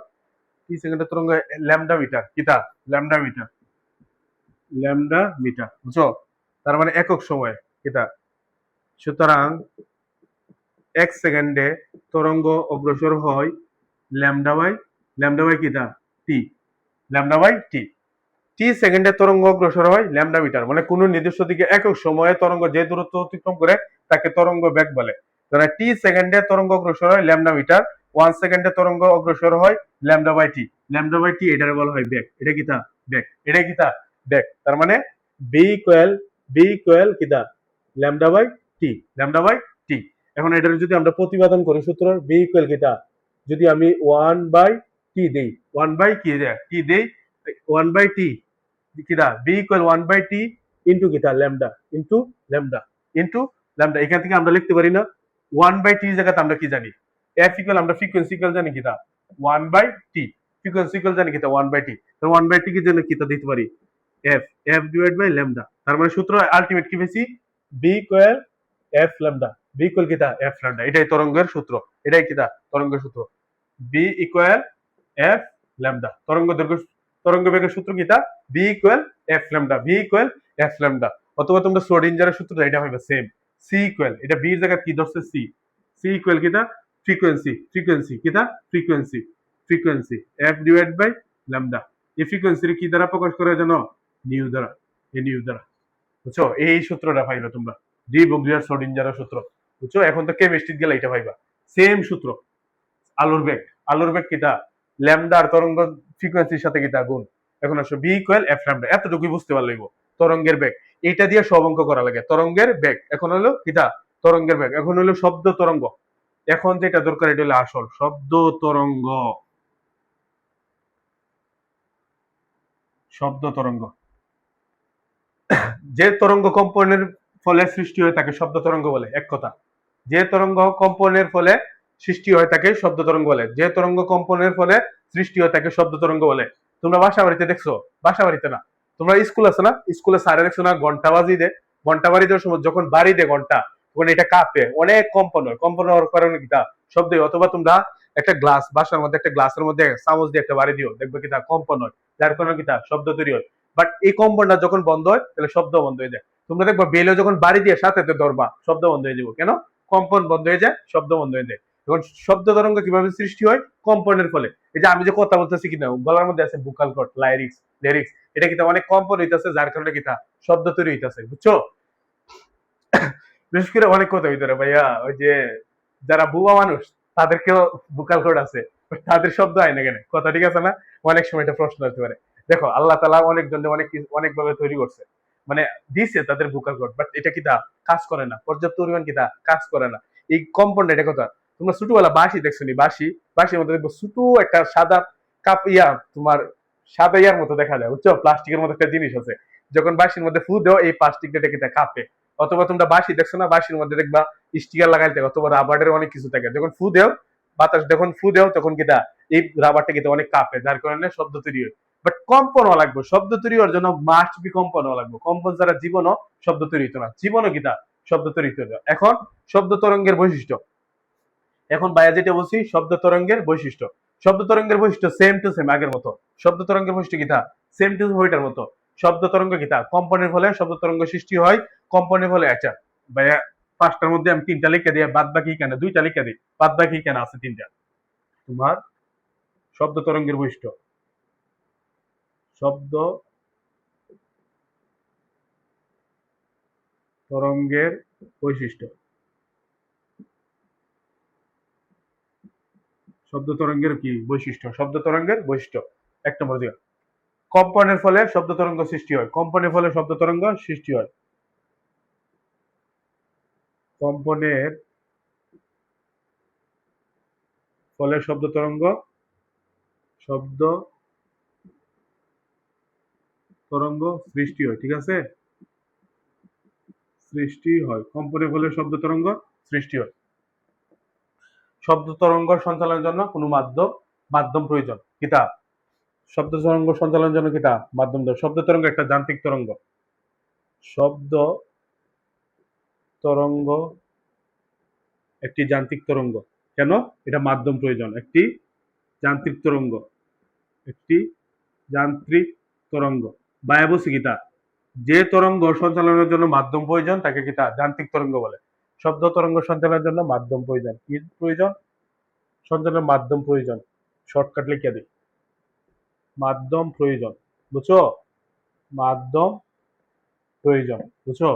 টি সেকেন্ডে তরঙ্গ ল্যামডা মিটার, কিতা ল্যামডা মিটার, ল্যামডা মিটার, বুঝছো? তার মানে একক সময় কিতা। সুতরাং এক সেকেন্ডে তরঙ্গ অগ্রসর হয় ল্যামডা বাই কিতা টি, ল্যামডা বাই টি। টি সেকেন্ডে তরঙ্গ অগ্রসর হয় ল্যামডা মিটার, মানে কোন নির্দিষ্ট দিকে একক সময়ে তরঙ্গ যে দূরত্ব অতিক্রম করে তাকে তরঙ্গ বেগ বলে। মানে টি সেকেন্ডে তরঙ্গ অগ্রসর হয় ল্যামডা মিটার, 1 সেকেন্ডে তরঙ্গ অগ্রসর হয় lambda by T, lambda by T এটারে বলা হয় বেগ। এটা কিতা বেগ, এটা কিতা বেগ। তার মানে বি ইকুয়াল কিতা lambda by T, lambda by T. এখন এটার যদি আমরা প্রতিপাদন করি সূত্র বি ইকুয়াল কিতা, যদি আমি 1 বাই টি দেই, 1 বাই কি দেয় টি দেই, 1 বাই টি কিতা V equal 1 by T into কিতা lambda, into lambda, into lambda. এখান থেকে আমরা লিখতে পারি না 1/t জায়গাতে আমরা কি জানি, এফ ইকুয়াল, আমরা ফ্রিকোয়েন্সি ইকুয়াল জানি কিটা 1/t, ফ্রিকোয়েন্সি ইকুয়াল জানি কিটা 1/t। তাহলে 1/t কি জন্য কিটা দিতে পারি F, F divide by lambda. তার মানে সূত্র আলটিমেট কি পেয়েছি, V equal F lambda, V equal কিটা এফ ল্যামডা। এটাই তরঙ্গের সূত্র, এটাই কিটা তরঙ্গের সূত্র, বি ইকুয়াল এফ ল্যামডা। তরঙ্গ দৈর্ঘ্য, তরঙ্গ বেগের সূত্র কিটা, V equal F lambda, V equal F lambda. অথবা তোমরা শ্রোডিঞ্জারের সূত্র এটা পাইবা সেম, সি ইকুয়াল, এটা বি এর জায়গায় কি ধরছে সি, সি ইকুয়াল কিটা ফ্রিকোয়েন্সি, ফ্রিকোয়েন্সি কিটা frequency, frequency F divide by lambda. এই ফ্রিকোয়েন্সির কি দ্বারা প্রকাশ করা জানো, নিউ দ্বারা, এই নিউ দ্বারা, বুঝছো? এই সূত্রটা পাইবা তোমরা, ডি ব্রগলিয়ার শ্রোডিঞ্জারের সূত্র, বুঝছো? এখন তো কেমিস্ট্রিতে গেলে এটা পাইবা সেম সূত্র। আলোর বেগ, আলোর বেগ কিটা ল্যামডার তরঙ্গ ফ্রিকোয়েন্সির সাথে কিটা গুণ। এখন আসো বি ইকুয়াল এফ ল্যামডা, এতটুকুই বুঝতে পারলেই তরঙ্গের বেগ। এটা দিয়ে সব অঙ্ক করা লাগে, তরঙ্গের বেগ। এখন হলো কিটা তরঙ্গের বেগ। এখন হলো শব্দ তরঙ্গ, এখন যেটা দরকার এটা হলো আসল শব্দ তরঙ্গ, শব্দ তরঙ্গ। যে তরঙ্গ কম্পনের ফলে সৃষ্টি হয়ে থাকে শব্দ তরঙ্গ বলে, এক কথা। যে তরঙ্গ কম্পনের ফলে সৃষ্টি হয়ে থাকে শব্দ তরঙ্গ বলে, যে তরঙ্গ কম্পনের ফলে সৃষ্টি হয়ে থাকে শব্দ তরঙ্গ বলে। তোমরা বাসা বাড়িতে দেখছো, বাসা বাড়িতে না, তোমরা স্কুল আছে না, স্কুলে স্যারে দেখছো না ঘন্টা বাজি দে, ঘন্টা বাড়ি দেওয়ার সময় যখন বাড়ি দে ঘন্টা, তখন এটা কাঁপে, অনেক কম্পন হয়, কম্পন হওয়ার কারণে কিটা শব্দ। অথবা তোমরা একটা গ্লাস, বাসার মধ্যে একটা গ্লাসের মধ্যে চামচ দিয়ে একটা বাড়ি দিও, দেখবে কিটা কম্পন হয়, যার কারণে কিটা শব্দ তৈরি হয়। বাট এই কম্পনটা যখন বন্ধ হয় তাহলে শব্দ বন্ধ হয়ে যায়। তোমরা দেখবা বেলে যখন বাড়ি দিয়ে সাথে ধরবা শব্দ বন্ধ হয়ে যাবো, কেন, কম্পন বন্ধ হয়ে যায়, শব্দ বন্ধ হয়ে যায়। এখন শব্দ তরঙ্গ কিভাবে সৃষ্টি হয়, কম্পনের ফলে। এই যে আমি যে কথা বলতেছি কিনা গলার মধ্যে আছে ভোকাল কর্ড, লাইরিক্স, লিরিক্স, এটা কিটা অনেক কম্পন হইতাছে, যার কারণে কিটা শব্দ তৈরি হইতাছে, বুঝছো? বিশেষ করে অনেক কথা হইতে ভাইয়া, ওই যে যারা বুবা মানুষ তাদেরকেও ভোকাল কর্ড আছে, তাদের শব্দ হয় না কেন, কথা ঠিক আছে না? অনেক সময় এটা প্রশ্ন হতে পারে। দেখো আল্লাহ তাআলা অনেক জন্য অনেক ভাবে তৈরি করছে, মানে দিছে তাদের ভোকাল কর্ড, বাট এটা কিটা কাজ করে না, পর্যাপ্ত পরিমাণ কিটা কাজ করে না। এই কম্পন, এটা কথা। তোমরা ছোটবেলা বাঁশি দেখছো নি, বাঁশি, বাঁশির মধ্যে দেখবো ছোট একটা সাদা কাপ, তোমার সাদা ইয়ার মতো দেখা যায়, বুঝছো? প্লাস্টিকের মতো একটা জিনিস আছে, যখন বাঁশির মধ্যে ফু দেও এই প্লাস্টিকটা কিটা কাঁপে। অথবা তোমরা বাঁশি দেখছো না, বাঁশির মধ্যে দেখবা স্টিকার লাগাই থাকে, অথবা রাবারের অনেক কিছু থাকে, যখন ফু দেও বাতাস, যখন ফু দেও তখন কিটা এই রাবারটা কিটা অনেক কাঁপে, যার কারণে শব্দ তৈরি হয়। বাট কম্পন হওয়া লাগবে, শব্দ তৈরি হওয়ার জন্য মাস্ট বি কম্পন হওয়া লাগবে। কম্পন ছাড়া জীবনও শব্দ তৈরি হতো না, জীবনও কিটা শব্দ তৈরি হতো। এখন শব্দ তরঙ্গের বৈশিষ্ট্য, এখন বাইরে যেটা বলছি শব্দ তরঙ্গের বৈশিষ্ট্য, শব্দ তরঙ্গের বৈশিষ্ট্য সেম টু সেম আগের মতো। শব্দ তরঙ্গের বৈশিষ্ট্য কিটা সেম টু ওইটার মতো। শব্দ তরঙ্গ কিটা কম্পনের ফলে শব্দ তরঙ্গ সৃষ্টি হয়, কম্পনের ফলে। আচ্ছা ভাইয়া, পাঁচটার মধ্যে আমি তিনটা লিখে দিই, বাদ বাকি কেন দুইটা লিখে দিই, বাদ বাকি কেন আছে তিনটা। তোমার শব্দ তরঙ্গের বৈশিষ্ট্য, শব্দ তরঙ্গের বৈশিষ্ট্য, শব্দ তরঙ্গের কি বৈশিষ্ট্য, শব্দ তরঙ্গের বৈশিষ্ট্য। এক নম্বর দিকে কম্পনের ফলে শব্দ তরঙ্গ সৃষ্টি হয়, কম্পনের ফলে শব্দ তরঙ্গ সৃষ্টি হয়, কম্পনের ফলে শব্দ তরঙ্গ, শব্দ তরঙ্গ সৃষ্টি হয়, ঠিক আছে, সৃষ্টি হয়, কম্পনের ফলে শব্দ তরঙ্গ সৃষ্টি হয়। শব্দ তরঙ্গ সঞ্চালনের জন্য কোনো মাধ্যম মাধ্যম প্রয়োজন, কিতা শব্দ তরঙ্গ সঞ্চালনের জন্য কিতা মাধ্যম। শব্দ তরঙ্গ একটা যান্ত্রিক তরঙ্গ, শব্দ তরঙ্গ একটি যান্ত্রিক তরঙ্গ। কেন, এটা মাধ্যম প্রয়োজন, একটি যান্ত্রিক তরঙ্গ, একটি যান্ত্রিক তরঙ্গ। বায়া বলছি কিতা, যে তরঙ্গ সঞ্চালনের জন্য মাধ্যম প্রয়োজন তাকে কিতা যান্ত্রিক তরঙ্গ বলে। শব্দ তরঙ্গ সঞ্চালনের জন্য মাধ্যম প্রয়োজন, কি প্রয়োজন, সঞ্চালনের মাধ্যম প্রয়োজন। শর্টকাট লিখে দিই, মাধ্যম প্রয়োজন, বুঝছো, মাধ্যম প্রয়োজন, বুঝছো।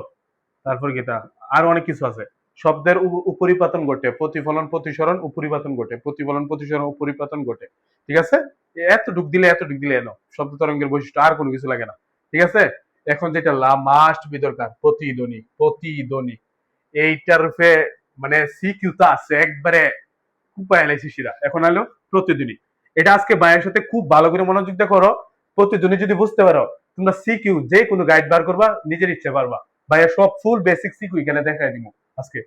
তারপর কিতা আর অনেক কিছু আছে। শব্দের উপরিপাতন ঘটে, প্রতিফলন প্রতিসরণ উপরিপাতন ঘটে, প্রতিফলন প্রতিসরণ উপরিপাতন ঘটে, ঠিক আছে। এত ডুক দিলে এনো শব্দ তরঙ্গের বৈশিষ্ট্য, আর কোনো কিছু লাগে না, ঠিক আছে। এখন যেটা মাস্ট বি দরকার, প্রতিধ্বনি, প্রতিধ্বনি। এইটার রূপে মানে সিকিউটা আছে একবারে কুপায় এলাইছি শিরা। এখন হলো প্রতিধ্বনি, এটা আজকে ভাইয়ের সাথে খুব ভালো করে মনোযোগ দিয়ে করো। প্রতিধ্বনি যদি বুঝতে পারো তোমরা সিকিউ যে কোনো গাইড বার করবা, নিজের ইচ্ছে পারবা। ভাইয়া সব ফুল বেসিক সিকিউ এখানে দেখাই দিব, আজকে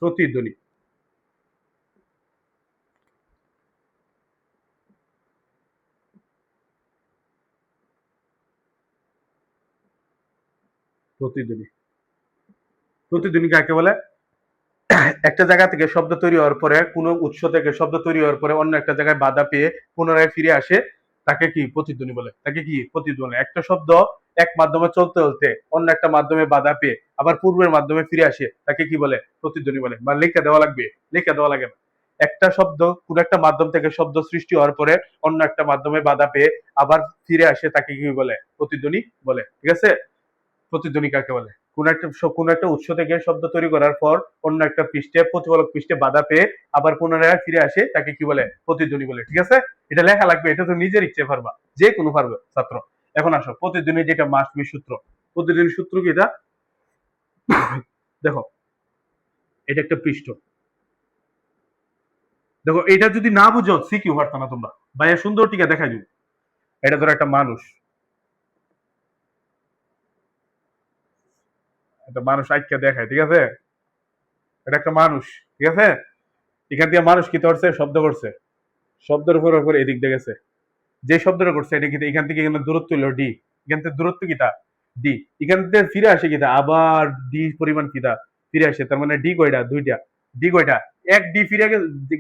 প্রতিধ্বনি। প্রতিধ্বনি, প্রতিধ্বনি কাকে বলে? একটা জায়গা থেকে শব্দ তৈরি হওয়ার পরে, কোনো উৎস থেকে শব্দ তৈরি হওয়ার পরে অন্য একটা জায়গায় বাধা পেয়ে পুনরায় ফিরে আসে, তাকে কি প্রতিধ্বনি বলে। তাকে কি প্রতিধ্বনি। একটা শব্দ এক মাধ্যমে চলতে চলতে অন্য একটা মাধ্যমে বাধা পেয়ে আবার পূর্বের মাধ্যমে ফিরে আসে, তাকে কি বলে? প্রতিধ্বনি বলে। বা লিখে দেওয়া লাগবে, লিখে দেওয়া লাগে না। একটা শব্দ কোন একটা মাধ্যম থেকে শব্দ সৃষ্টি হওয়ার পরে অন্য একটা মাধ্যমে বাধা পেয়ে আবার ফিরে আসে, তাকে কি বলে? প্রতিধ্বনি বলে। ঠিক আছে? প্রতিধ্বনি কাকে বলে? কোন একটা উৎস থেকে শব্দ তৈরি করার পর অন্য একটা পৃষ্ঠে, প্রতিফলক পৃষ্ঠে বাধা পেয়ে আবার পুনরায় ফিরে আসে, তাকে কি বলে? প্রতিধ্বনি বলে। ঠিক আছে? এটা লেখা লাগবে, এটা তো নিজের ইচ্ছে পারবা, যে কোনো পারবে ছাত্র। এখন আসো প্রতিধ্বনি, যেটা মাস্ট বি সূত্র। প্রতিধ্বনি সূত্র কি এটা? দেখো, এটা একটা পৃষ্ঠ। দেখো, এটা যদি না বুঝো সিকিউ পারতো না তোমরা। ভাইয়া সুন্দর টিকা দেখাই দিব। এটা ধরো একটা মানুষ, একটা মানুষ আইকা দেখায়। ঠিক আছে? এটা একটা মানুষ। ঠিক আছে? এখান থেকে মানুষ কি করছে? শব্দ করছে। শব্দের উপর এদিক দিয়ে গেছে। যে শব্দটা করছে এটা কিন্তু এখান থেকে এখানে দূরত্ব হলো ডি। এখান থেকে দূরত্ব কিটা? ডি। এখান থেকে ফিরে আসে কিটা? আবার ডি পরিমাণ কিটা ফিরে আসে। তার মানে ডি কয়টা? দুইটা। ডি কয়টা? এক ডি ফিরে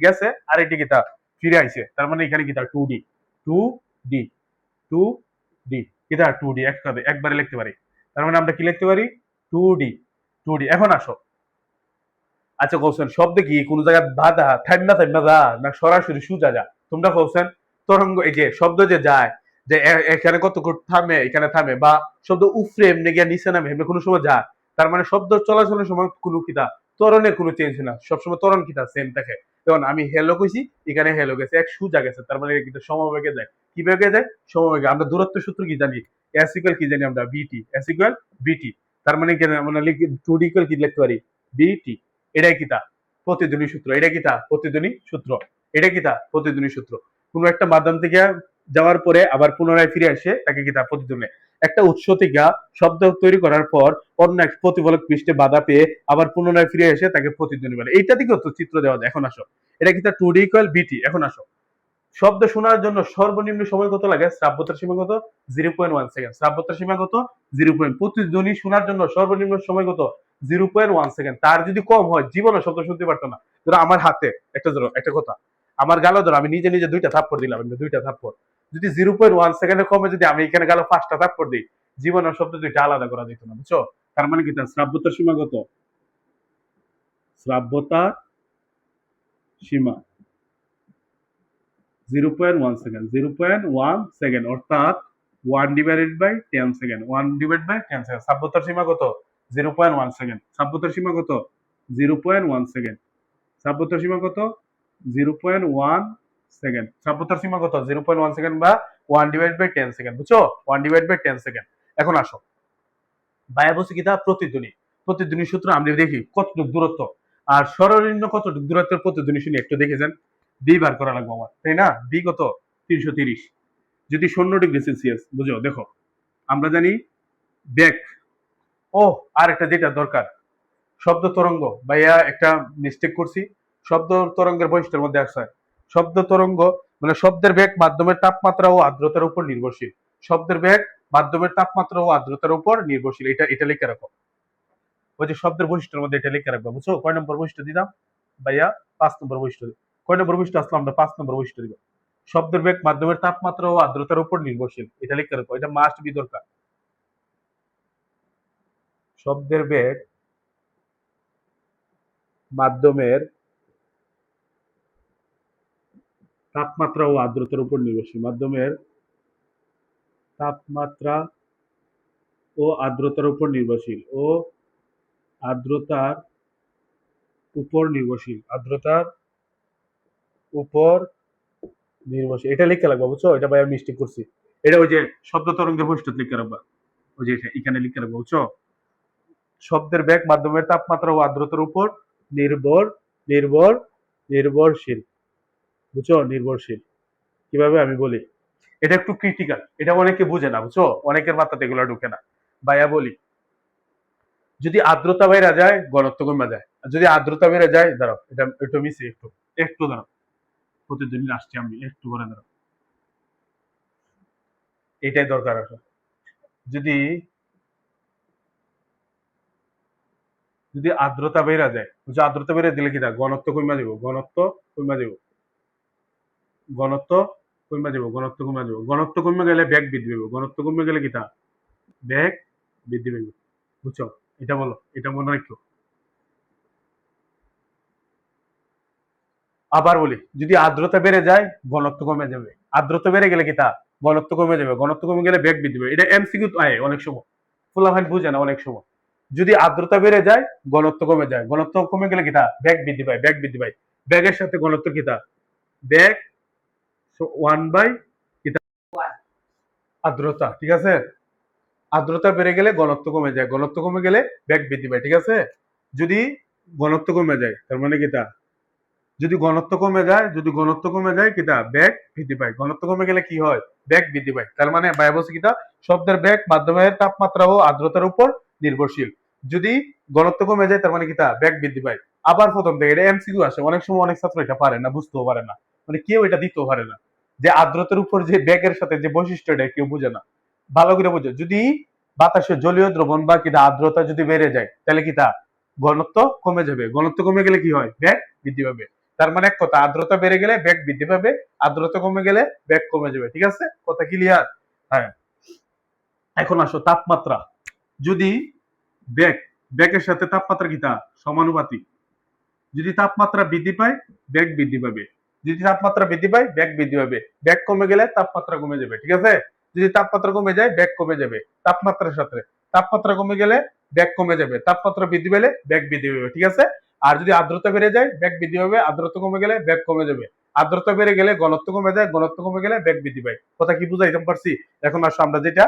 গেছে, আর এটি কিটা ফিরে আইছে। তার মানে এখানে কিটা? Two D. Two D. Two D. কিটা? Two D. একবারে লিখতে পারি। তার মানে আমরা কি লিখতে পারি? Two D. Two D. এখন আসো, আচ্ছা কৌশল শব্দে কি কোন জায়গায় বাধা থামনা থামনা যা, না সরাসরি সুজা যা? তোমরা কৌশল তরঙ্গ, এই যে শব্দ যে যায়, যে এখানে কত থামে, এখানে থামে, বা শব্দ উফরে এমনি গিয়ে নিচে নামে, এমনি কোনো সময় যায়। তার মানে শব্দ চলাচলের সময় কোনো কিতা ত্বরণের কোনো চেঞ্জ না, সবসময় ত্বরণ কিতা সেম থাকে। যেমন আমি হেলো কইছি, এখানে হেলো গেছে, এক সুজা গেছে, তার মানে কিন্তু সমবেগে যায়। কি বেগে যায়? সমবেগে। আমরা দূরত্ব সূত্র কি জানি? এস ইকুয়াল কি জানি আমরা? বিটি। এস ইকুয়াল বিটি। তার মানে কি আমরা লিখি? টু ডি ইকুয়াল কি লিখতে পারি? বিটি। এটাই কিতা? প্রতিধ্বনি সূত্র। এটা কিতা? প্রতিধ্বনি সূত্র। এটা কিতা? প্রতিধ্বনি সূত্র। কোন একটা মাধ্যম থেকে যাওয়ার পরে আবার পুনরায় ফিরে আসে, তাকে কিতা? প্রতিধ্বনি। একটা উৎস থেকে শব্দ তৈরি করার পর অন্য এক প্রতিফলক পৃষ্ঠে বাধা পেয়ে আবার পুনরায় ফিরে এসে, তাকে প্রতিধ্বনি বলে। এইটা দিকেও তো চিত্র দেওয়া যায়। এখন আসো, এটা কিতা? টু ডি ইকুয়াল বিটি। এখন আসো, শব্দ শোনার জন্য সর্বনিম্ন সময় কত লাগে? শ্রাব্যতার সীমা কত? 0.1 সেকেন্ড। শ্রাব্যতার সীমা কত? 0. প্রতিধ্বনি শোনার জন্য সর্বনিম্ন সময় কত? 0.1 সেকেন্ড। তার যদি কম হয় জীবনে শব্দ শুনতে পারতো না। ধরো আমার হাতে একটা, ধরো একটা কথা, আমার গালে ধরো আমি নিজে নিজে দুইটা থাপ্পড় দিলাম, দুইটা থাপ্পড় যদি 0.1 সেকেন্ডের কমে যদি আমি এখানে গালে 5টা থাপ্পড় দিই, জীবনের শব্দ দুইটা আলাদা করা যেত না। বুঝছো? তার মানে কি? তার শ্রাব্যতার সীমা কত? শ্রাব্যতার সীমা 0.1 সেকেন্ড। 0.1 সেকেন্ড, অর্থাৎ 1/10 সেকেন্ড। 1/10 সেকেন্ড। সাব্যতার সীমা কত? 0.1 সেকেন্ড। সাব্যতার সীমা কত? 0.1 সেকেন্ড। সাব্যতার সীমা কত? 0.1 সেকেন্ড। সাব্যতার সীমা কত? 0.1 সেকেন্ড বা 1/10 সেকেন্ড। বুঝছো? 1/10 সেকেন্ড। এখন আসো, বায়া বলছে কিতা? প্রতিধ্বনি। প্রতিধ্বনি সূত্র আমরা দেখি কতটুকু দূরত্ব আর সর্বনিম্ন কতটুকু দূরত্বের প্রতিধ্বনি শুনি, একটু দেখে যান। বি বার করা লাগবে আমার, তাই না? বি কত? 330। যদি 0 ডিগ্রি সেলসিয়াস, বুঝো? দেখো, আমরা জানি বেগ। ও, আর একটা যেটা দরকার, শব্দ তরঙ্গ। ভাইয়া একটা মিস্টেক করছি, শব্দ তরঙ্গের বৈশিষ্ট্যের মধ্যে আছে শব্দ তরঙ্গ, মানে শব্দের বেগ মাধ্যমের তাপমাত্রা ও আর্দ্রতার উপর নির্ভরশীল। শব্দের বেগ মাধ্যমের তাপমাত্রা ও আর্দ্রতার উপর নির্ভরশীল। এটা লিখে রাখো। ওই যে শব্দের বৈশিষ্ট্যের মধ্যে এটা লিখে রাখবো। বুঝছো? কয় নম্বর বৈশিষ্ট্য দিলাম ভাইয়া? 5 নম্বর বৈশিষ্ট্য। কয় নম্বর বৈশিষ্ট্য আসলো? আমরা 5 নম্বর বৈশিষ্ট্য দিব। শব্দের বেগ মাধ্যমের তাপমাত্রা ও আর্দ্রতার উপর নির্ভরশীল। এটা লিখে রাখো, এটা মাস্ট বি দরকার। শব্দের বেগ মাধ্যমের তাপমাত্রা ও আর্দ্রতার উপর নির্ভরশীল। মাধ্যমের তাপমাত্রা ও আর্দ্রতার উপর নির্ভরশীল। ও আর্দ্রতার উপর নির্ভরশীল। আর্দ্রতার উপর নির্ভরশীল। এটা লিখে রাখবা। বুঝছো? এটা ভাই আমি মিস্টেক করছি। এটা ওই যে শব্দ তরঙ্গের বৈশিষ্ট্য লিখে রাখবা। ওই যে এখানে লিখে রাখবা। বুঝছো? শব্দের বেগ মাধ্যমের তাপমাত্রা ও আর্দ্রতার উপর নির্ভর নির্ভর নির্ভরশীল। বুঝছো? নির্ভরশীল। কিভাবে আমি বলি, এটা একটু ক্রিটিক্যাল, এটা অনেকে বুঝে না। বুঝছো? অনেকের মাথাতে এগুলো ঢুকে না। ভাইয়া বলি, যদি আর্দ্রতা বেড়ে যায় ঘনত্ব কমে যায়, আর যদি আর্দ্রতা বেড়ে যায়, দাঁড়াও এটা একটু মিশে, একটু একটু দাঁড়াও, প্রতিদিন আসছি আমি, একটু করে দাঁড়াও, এটাই দরকার আছে। যদি যদি আর্দ্রতা বেড়ে যায়, বুঝছো, আর্দ্রতা বেড়ে দিলে কি ঘনত্ব কমে যাব, ঘনত্ব কমে যাব, ঘনত্ব কমে যাব, ঘনত্ব কমে যাব, ঘনত্ব কমে গেলে বেগ বৃদ্ধি পাবে, ঘনত্ব কমে গেলে কি বেগ বৃদ্ধি পাবে, বুঝছো? এটা বলো, এটা মনে রাখো। আবার বলি, যদি আর্দ্রতা বেড়ে যায় ঘনত্ব কমে যাবে, আর্দ্রতা বেড়ে গেলে কি ঘনত্ব কমে যাবে, ঘনত্ব কমে গেলে বেগ বৃদ্ধি পাবে। এটা এমসিকিউ আয় অনেক সময়, ফুলাফাইন বুঝে না অনেক সময়। যদি আর্দ্রতা বেড়ে যায় ঘনত্ব কমে যায়, ঘনত্ব কমে গেলে কি বেগ বৃদ্ধি পায়, বেগ বৃদ্ধি পায়, বেগের সাথে ঘনত্ব কি বেগ ওয়ান বাই কি আর্দ্রতা, ঠিক আছে? আর্দ্রতা বেড়ে গেলে ঘনত্ব কমে যায়, ঘনত্ব কমে গেলে বেগ বৃদ্ধি পায়, ঠিক আছে? যদি ঘনত্ব কমে যায় তার মানে কি যদি ঘনত্ব কমে যায়, যদি ঘনত্ব কমে যায় কিতা বেগ বৃদ্ধি পায়, ঘনত্ব কমে গেলে কি হয় বেগ বৃদ্ধি পায়। তার মানে বায়ু বলছে কিতা শব্দের বেগ মাধ্যমের তাপমাত্রা ও আর্দ্রতার উপর নির্ভরশীল। যদি ঘনত্ব কমে যায় তার মানে কিতা বেগ বৃদ্ধি পায়। আবার প্রথম থেকে, এটা এমসিকিউ আসে অনেক সময়, অনেক ছাত্র এটা পারে না, বুঝতেও পারে না, মানে কেউ এটা দিতেও পারে না, যে আর্দ্রতার উপর যে বেগের সাথে যে বৈশিষ্ট্য, এটা কেউ বুঝে না। ভালো করে বুঝো, যদি বাতাসে জলীয় দ্রবণ বা কিতা আর্দ্রতা যদি বেড়ে যায় তাহলে কিতা ঘনত্ব কমে যাবে, ঘনত্ব কমে গেলে কি হয় বেগ বৃদ্ধি পাবে। তার মানে এক কথা, আর্দ্রতা বেড়ে গেলে বেগ বৃদ্ধি পাবে, আর্দ্রতা কমে গেলে বেগ কমে যাবে, ঠিক আছে? কথা ক্লিয়ার? হ্যাঁ। এখন আসো তাপমাত্রা। যদি বেগ, বেগের সাথে তাপমাত্রা কিতা সমানুপাতিক, যদি তাপমাত্রা বৃদ্ধি পায় বেগ বৃদ্ধি পাবে, যদি তাপমাত্রা বৃদ্ধি পায় বেগ বৃদ্ধি পাবে, বেগ কমে গেলে তাপমাত্রা কমে যাবে, ঠিক আছে? যদি তাপমাত্রা কমে যায় বেগ কমে যাবে তাপমাত্রার সাথে, তাপমাত্রা কমে গেলে বেগ কমে যাবে, তাপমাত্রা বৃদ্ধি পেলে বেগ বৃদ্ধি পাবে, ঠিক আছে? আর যদি আর্দ্রতা বেড়ে যায় বেগ বৃদ্ধি পাবে, আর্দ্রতা কমে গেলে বেগ কমে যাবে, আর্দ্রতা বেড়ে গেলে ঘনত্ব কমে যায়, ঘনত্ব কমে গেলে বেগ বৃদ্ধি পায়। কথা কি বুঝাইতে পারছি? এখন আসো আমরা যেটা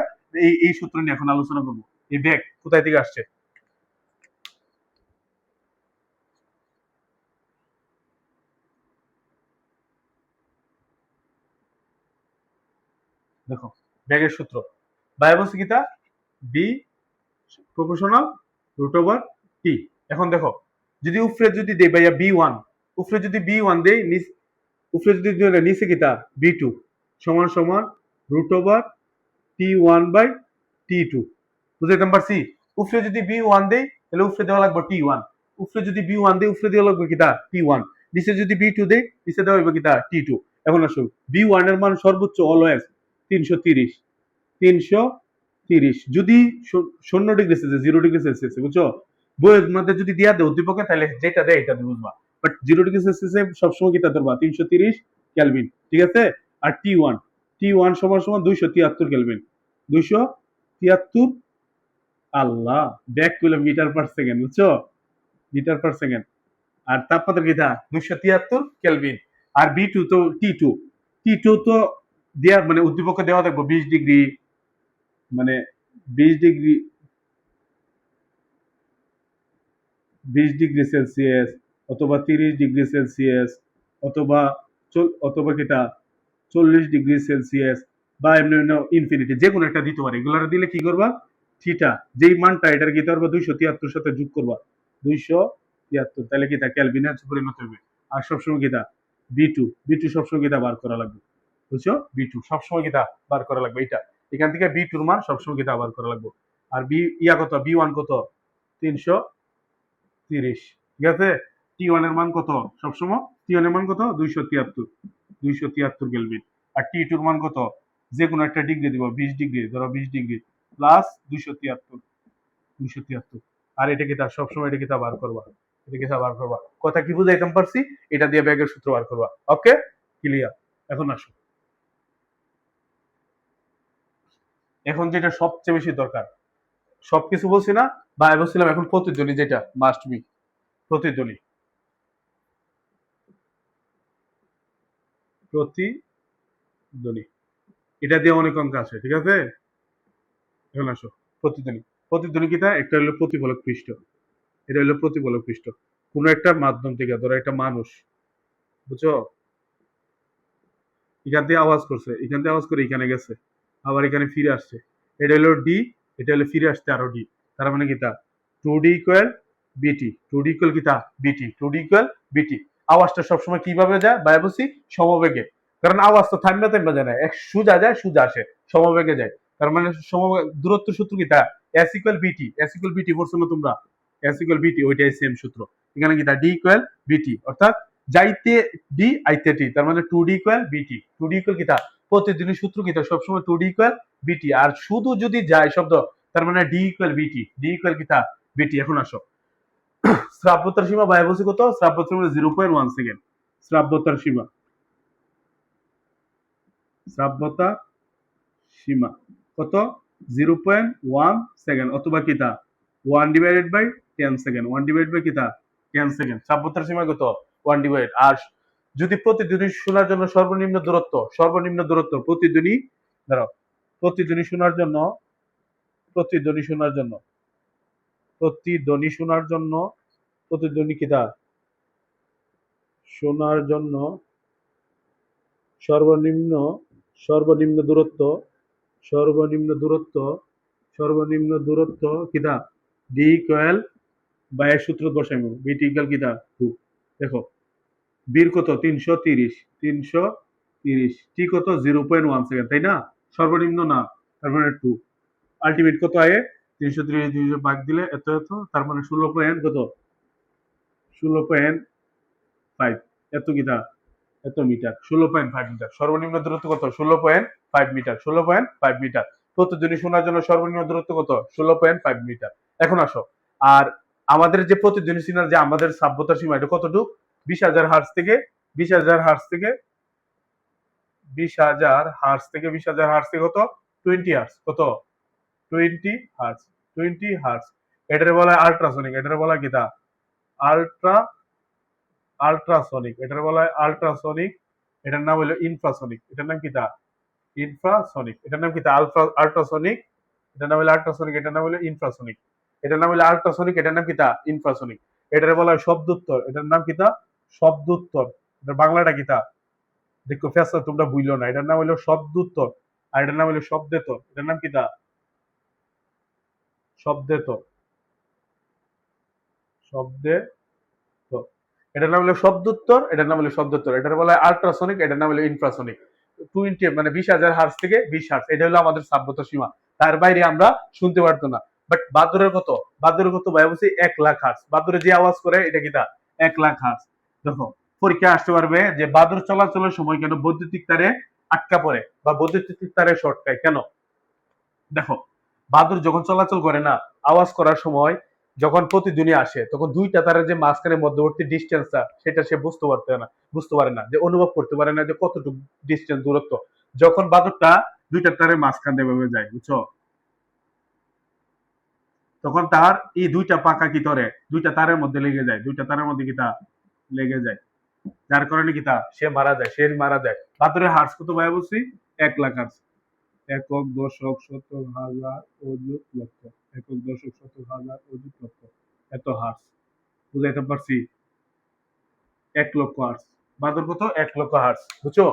এই সূত্র নিয়ে এখন আলোচনা করবো, এই বেগ কোথায় থেকে আসছে। দেখো, বেগের সূত্র, বায়ু বলছে কিতা V proportional root over T. এখন দেখো, যদি উপরে যদি দেই ভাইয়া বি1, উপরে যদি বি1 দেই, উপরে যদি নিচে কিতা বি2 সমান সমান রুট ওভার টি1 বাই টি2। বুঝাইতে পারছি? উপরে যদি বি1 দেই তাহলে উপরে দেওয়া লাগবে টি1, উপরে যদি বি1 দেই উপরে দেওয়া লাগবে কিতা টি1, নিচে যদি বি2 দেই নিচে দেওয়া হবে কিতা টি2। এখন আসো, বি1 এর মান সর্বোচ্চ অলওয়েজ 330, 330 যদি 0 ডিগ্রি সেলসিয়াস, 0 ডিগ্রি সেলসিয়াস, বুঝছো? বইয়ের মধ্যে যদি দিয়া দেয় উদ্দীপকে তাহলে যেটা দেয় এটা বুঝবা, বাট 0 ডিগ্রি সেলসিয়াসে সবসময় কিতা ধরবা 330 কেলভিন, ঠিক আছে? আর টি1, টি1 সমান সমান 273 কেলভিন, 273, আল্লাহ ব্যাক করলে মিটার পার সেকেন্ড, বুঝছো? Metre per second. আর তাপমাত্রা কিতা 273 কেলভিন। আর বি2 তো টি2, টি2 তো দেয়া মানে উদ্দীপকে দেওয়া থাকবো 20 ডিগ্রি, মানে 20 ডিগ্রি, 20 ডিগ্রি সেলসিয়াস, অথবা 30 ডিগ্রি সেলসিয়াস, অথবা অথবা কিটা 40 ডিগ্রি সেলসিয়াস, বা এমনি ইনফিনিটি যে কোনো একটা দিতে পারে। এগুলো দিলে কি করবা, থিটা যেই মানটা এটার কি করবা 273 সাথে যোগ করবা, 273, তাহলে কি তা ক্যালভিনে পরিণত হবে। আর সবসময় কি তা বি2, বি2 সবসময় কি তা বার করা লাগবে, বুঝছো? বি2 সবসময় কি তা বার করা লাগবে, এটা এখান থেকে বি2 এর মান সবসময় কি তা বার করা লাগবে। আর কত বি1 কত 330, ঠিক আছে? টি1 এর মান কত সবসময়, টি1 এর মান কত 273, 273 কেলভিন। আর টি2 এর মান কত, যে কোনো একটা ডিগ্রি দিব, 20 ডিগ্রি, ধরো 20 ডিগ্রি প্লাস 273, 273। আর এটা কি তা সবসময় এটা কি তা বার করবা, এটা কি তা বার করবা। কথা কি বুঝাইতাম পারছি? এটা দিয়ে ব্যাগের সূত্র বার করবা। ওকে, ক্লিয়ার? এখন আসো, এখন যেটা সবচেয়ে বেশি দরকার, সবকিছু বলছি না, বা বলছিলাম এখন প্রতিধ্বনি, যেটা মাস্ট বি প্রতিধ্বনি, প্রতিধ্বনি, এটা দিয়ে অনেক অঙ্ক আছে, ঠিক আছে? এখন আসো, প্রতিধ্বনি, প্রতিধ্বনি কিটা, একটা হলো প্রতিফলক পৃষ্ঠ, এটা হলো প্রতিফলক পৃষ্ঠ কোন একটা মাধ্যম থেকে, ধরো একটা মানুষ, বুঝছো, এখান দিয়ে আওয়াজ করছে, এখান দিয়ে আওয়াজ করে এখানে গেছে, আবার এখানে ফিরে আসছে, এটা হলো ডি, এটা হলো ফিরে আসছে আরো ডি। তার মানে কি তা 2D ইকুয়াল বিটি, 2D ইকুয়াল কিতা বিটি, 2D ইকুয়াল বিটি। আওয়াজটা সবসময় কিভাবে যায় বায়বসি সমবেগে, কারণ আওয়াজ তো থামবে থামবে যায় না, এক সোজা যায় সোজা আসে, সমবেগে যায়। তার মানে দূরত্ব সূত্র কিতা এস ইকুয়াল বিটি, এস ইকুয়াল বিটি পড়ছো না তোমরা, এস ইকুয়াল বিটি ওইটাই সেম সূত্র। এখানে কিতা ডি ইকুয়াল বিটি, অর্থাৎ যাইতে ডি আইতে টি, তার মানে 2D ইকুয়াল বিটি, 2D ইকুয়াল কিতা প্রতিদিনের সূত্র কিতা সবসময় 2D ইকুয়াল বিটি। আর শুধু যদি যায় শব্দ তার মানে ডি ইকুয়াল বিটি, ডি ইকুয়াল কিতা বিটি। এখন আসো শ্রাব্যতার সীমা বায়বসি কত, শ্রাব্যতার সীমা 0.1 সেকেন্ড, শ্রাব্যতার সীমা, শ্রাব্যতা সীমা কত 0.1 সেকেন্ড, অথবা কিতা 1/10 সেকেন্ড, 1/10 কিতা 10 সেকেন্ড। শ্রাব্যতার সীমা কত 1/, আর যদি প্রতিধ্বনি শোনার জন্য সর্বনিম্ন দূরত্ব, সর্বনিম্ন দূরত্ব প্রতিধ্বনি ধরো, প্রতিধ্বনি শোনার জন্য, প্রতিধ্বনি শোনার জন্য, প্রতিধ্বনি শোনার জন্য, প্রতিধ্বনি কিতা শোনার জন্য সর্বনিম্ন, সর্বনিম্ন দূরত্ব, সর্বনিম্ন দূরত্ব, সর্বনিম্ন দূরত্ব কিতা ডি ইকুয়াল বায়ের সূত্র বসাইব, বিটি ইকুয়াল কিতা 2। দেখো বীর কত 330, 330, টি কত 0.1 সেকেন্ড, তাই না, সর্বনিম্ন না, তার মানে 2। আলটিমেট কত আয়ে 330 200 ভাগ দিলে এত এত, তার মানে 16 পয়েন্ট কত 16.5, এত কিতা এত মিটার, 16.5 মিটার। সর্বনিম্ন দূরত্ব কত 16.5 মিটার, 16.5 মিটার। প্রতিধ্বনি শোনার জন্য সর্বনিম্ন দূরত্ব কত 16.5 মিটার। এখন আসো, আর আমাদের যে প্রতিধ্বনি শোনার যে আমাদের শ্রাব্যতার সীমা এটা কতটুকু 20,000 হার্জ থেকে, 20,000 হার্জ থেকে, 20,000 হার্জ থেকে, 20,000 হার্জ থেকে কত 20 হার্জ, কত 20 হার্জ, 20 হার্জ। এটারে বলা হয় আল্ট্রাসনিক, এটারে বলা হয় কিতা আল্ট্রা, আল্ট্রাসনিক, এটার বলা হয় আল্ট্রাসনিক, এটার নাম হলো ইনফ্রাসনিক, এটার নাম কিতা ইনফ্রাসনিক, এটার নাম কিতা আল্ট্রাসনিক, এটার নাম হলো আল্ট্রাসনিক, এটার নাম হলো ইনফ্রাসনিক, এটার নাম হলো আল্ট্রাসনিক, এটার নাম কিতা ইনফ্রাসনিক। এটার বলা হয় শব্দোত্তর, এটার নাম কিতা শব্দোত্তর, এটার বাংলাটা কিতা দেখো ফেসা তোমরা বুঝলো না, এটার নাম হলো শব্দোত্তর, আর এটার নাম হলো শব্দেতর, এটার নাম কিতা শব্দেতর, শব্দে, এটার নাম হলো শব্দোত্তর, এটার নাম হলো শব্দোত্তর, এটার বলা হয় আল্ট্রাসনিক, এটার নাম হলো ইনফ্রাসনিক। 20 মানে 20,000 হার্জ থেকে 20 হার্জ, এটা হলো আমাদের শ্রাব্যতার সীমা, তার বাইরে আমরা শুনতে পারতো না। বাট বাদুরের কত, বাদুরের কত ভাই বলছি 1 লাখ হার্জ, বাদুরে যে আওয়াজ করে এটা কিতা 1 লাখ হার্জ। দেখো পরীক্ষা আসতে পারবে যে বাদুর চলাচলের সময় কেন বৈদ্যুতিক তারে আটকা পড়ে বা বৈদ্যুতিক তারে শর্ট খায় কেন। দেখো বাদুর যখন চলাচল করে না, আওয়াজ করার সময় যখন প্রতিধ্বনি আসে তখন দুইটা তারের যে মাঝখানে মধ্যবর্তী ডিস্টেন্সটা সেটা সে বুঝতে পারতে না, বুঝতে পারে না, যে অনুভব করতে পারে না যে কতটুকু ডিস্টেন্স দূরত্ব। যখন বাদুরটা দুইটা তারের মাঝখান দিয়ে ভাবে যায় বুঝছো, তখন তার এই দুইটা পাকা কি করে দুইটা তারের মধ্যে লেগে যায়, দুইটা তারের মধ্যে কি তা লেগে যায়, যার কারণে কি তা সে মারা যায়, সে মারা যায়। বাদুরের হার্স কত ভাই বলছি 1 লাখ হার্স, একক দশক শতক হাজার অযুত লক্ষ, একক দশক শতক হাজার অযুত লক্ষ, এত হার্স, বুঝাইতে পারছি 1 লক্ষ হার্স। বাদুর কত 1 লক্ষ হার্স, বুঝছো।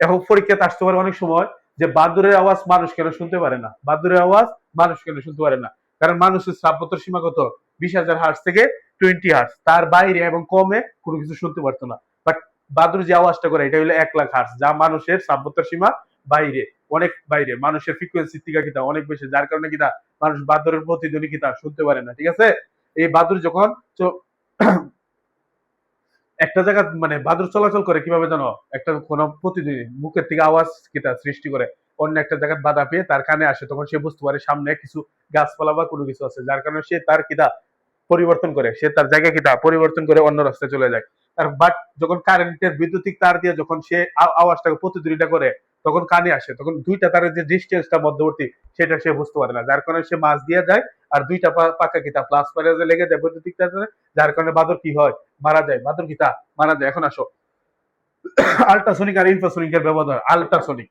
এখন পরীক্ষাতে আসতে পারে অনেক সময় যে বাদুরের আওয়াজ মানুষ কেন শুনতে পারে না, বাদুরের আওয়াজ মানুষ কেন শুনতে পারে না, কারণ মানুষের শ্রাব্যতার সীমা কত 20,000 হার্স থেকে 20 হার্স, তার বাইরে এবং কমে কোনো কিছু শুনতে পারতো না। বাট বাদুর যে আওয়াজটা করে এটা হলো 1 লাখ হার্স, যা মানুষের শ্রাব্যতার সীমা বাইরে, অনেক বাইরে, মানুষের ফ্রিকোয়েন্সি থেকে কিতা অনেক বেশি, যার কারণে কিতা মানুষ বাদুরের প্রতিধ্বনি কিতা শুনতে পারে না, ঠিক আছে। এই বাদুর যখন একটা জায়গা মানে বাদুর চলাচল করে কিভাবে জানো, একটা কোন প্রতিদিন মুখের থেকে আওয়াজ কিতা সৃষ্টি করে অন্য একটা জায়গায় বাধা পেয়ে তার কানে আসে, তখন সে বুঝতে পারে সামনে কিছু গাছপালা বা কোনো কিছু আছে, যার কারণে সে তার কিতা পরিবর্তন করে, সে তার জায়গা কিতা পরিবর্তন করে অন্য রাস্তায় চলে যায়। আর বাট যখন কারেন্টের বৈদ্যুতিক তার দিয়ে যখন সে আওয়াজটাকে প্রতিধ্বনিটা করে তখন কানে আসে, তখন দুইটা তারের যে ডিস্টেন্সটা মধ্যবর্তী সেটা সে বুঝতে পারে না, যার কারণে সে মাছ দিয়ে যায়, আর দুইটা পাকা কিতা প্লাস মাইনাসে লেগে যায় বৈদ্যুতিক তার, যার কারণে বাদর কি হয় মারা যায়, বাদর কিতা মারা যায়। এখন আসো আল্ট্রাসনিক আর ইনফ্রাসনিক এর ব্যবহার। আল্ট্রাসনিক,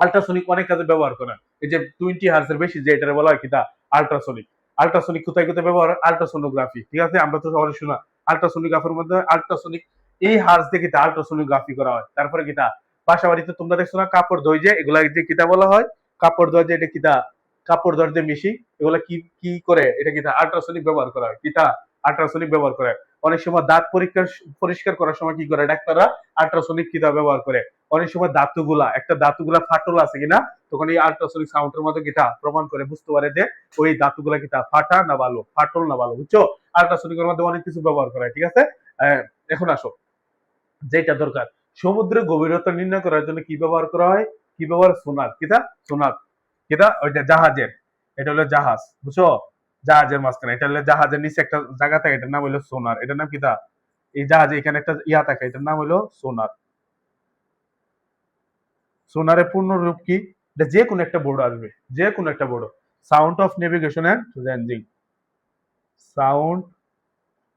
আল্ট্রাসনিক অনেক কাজে ব্যবহার করে, এই যে 20 হার্জ এর বেশি যে এটা বলা হয় কিতা আল্ট্রাসনিক। আল্ট্রাসনিক কোথায় কোথায় ব্যবহার, আল্ট্রাসোনোগ্রাফি, ঠিক আছে, আমরা তো সবাই শোনা আল্ট্রাসোনোগ্রাফির মধ্যে আল্ট্রাসনিক এই হার্জ দিয়ে কিতা আল্ট্রাসোনোগ্রাফি করা হয়। তারপরে কিতা বাসা বাড়িতে তোমরা দেখছো না কাপড় ধোয় যে, এগুলা যে কিতা বলা হয় কাপড় ধোয় যে, এটা কিতা কাপড় ধরতে মিশি, এগুলা কি কি করে, এটা কি আল্ট্রাসনিক ব্যবহার করা হয়, কিতা আল্ট্রাসনিক ব্যবহার করে। অনেক সময় দাঁত পরিষ্কার করার সময় কি করে ডাক্তাররা আল্ট্রাসনিক কিতা ব্যবহার করে। অনেক সময় ধাতুগুলা ফাটল আছে কিনা, তখন এই আল্ট্রাসনিক সাউন্ডের মধ্যে কিতা প্রমাণ করে বুঝতে পারে যে ওই ধাতুগুলা কিতা ফাটা না ভালো, ফাটল না ভালো, বুঝছো। আল্ট্রাসনিকের মধ্যে অনেক কিছু ব্যবহার করা হয়, ঠিক আছে। এখন আসো যেটা দরকার, সমুদ্রের গভীরতা নির্ণয় করার জন্য কি ব্যবহার করা হয়, কি ব্যবহার, সোনার, কিতা সোনার, কিতা ওইটা জাহাজের, এটা হলো জাহাজ, বুঝছো। জাহাজের মাঝখানে এটা হলো জাহাজের নিচে একটা জায়গা থাকে, এটার নাম হলো সোনার, এটার নাম কিতা, এই জাহাজে এখানে একটা ইয়া থাকে, এটার নাম হলো সোনার। সোনারের পূর্ণ রূপ কি, এটা যে কোনো একটা বোর্ড আসবে, যে কোনো একটা board. Sound of navigation and ranging, sound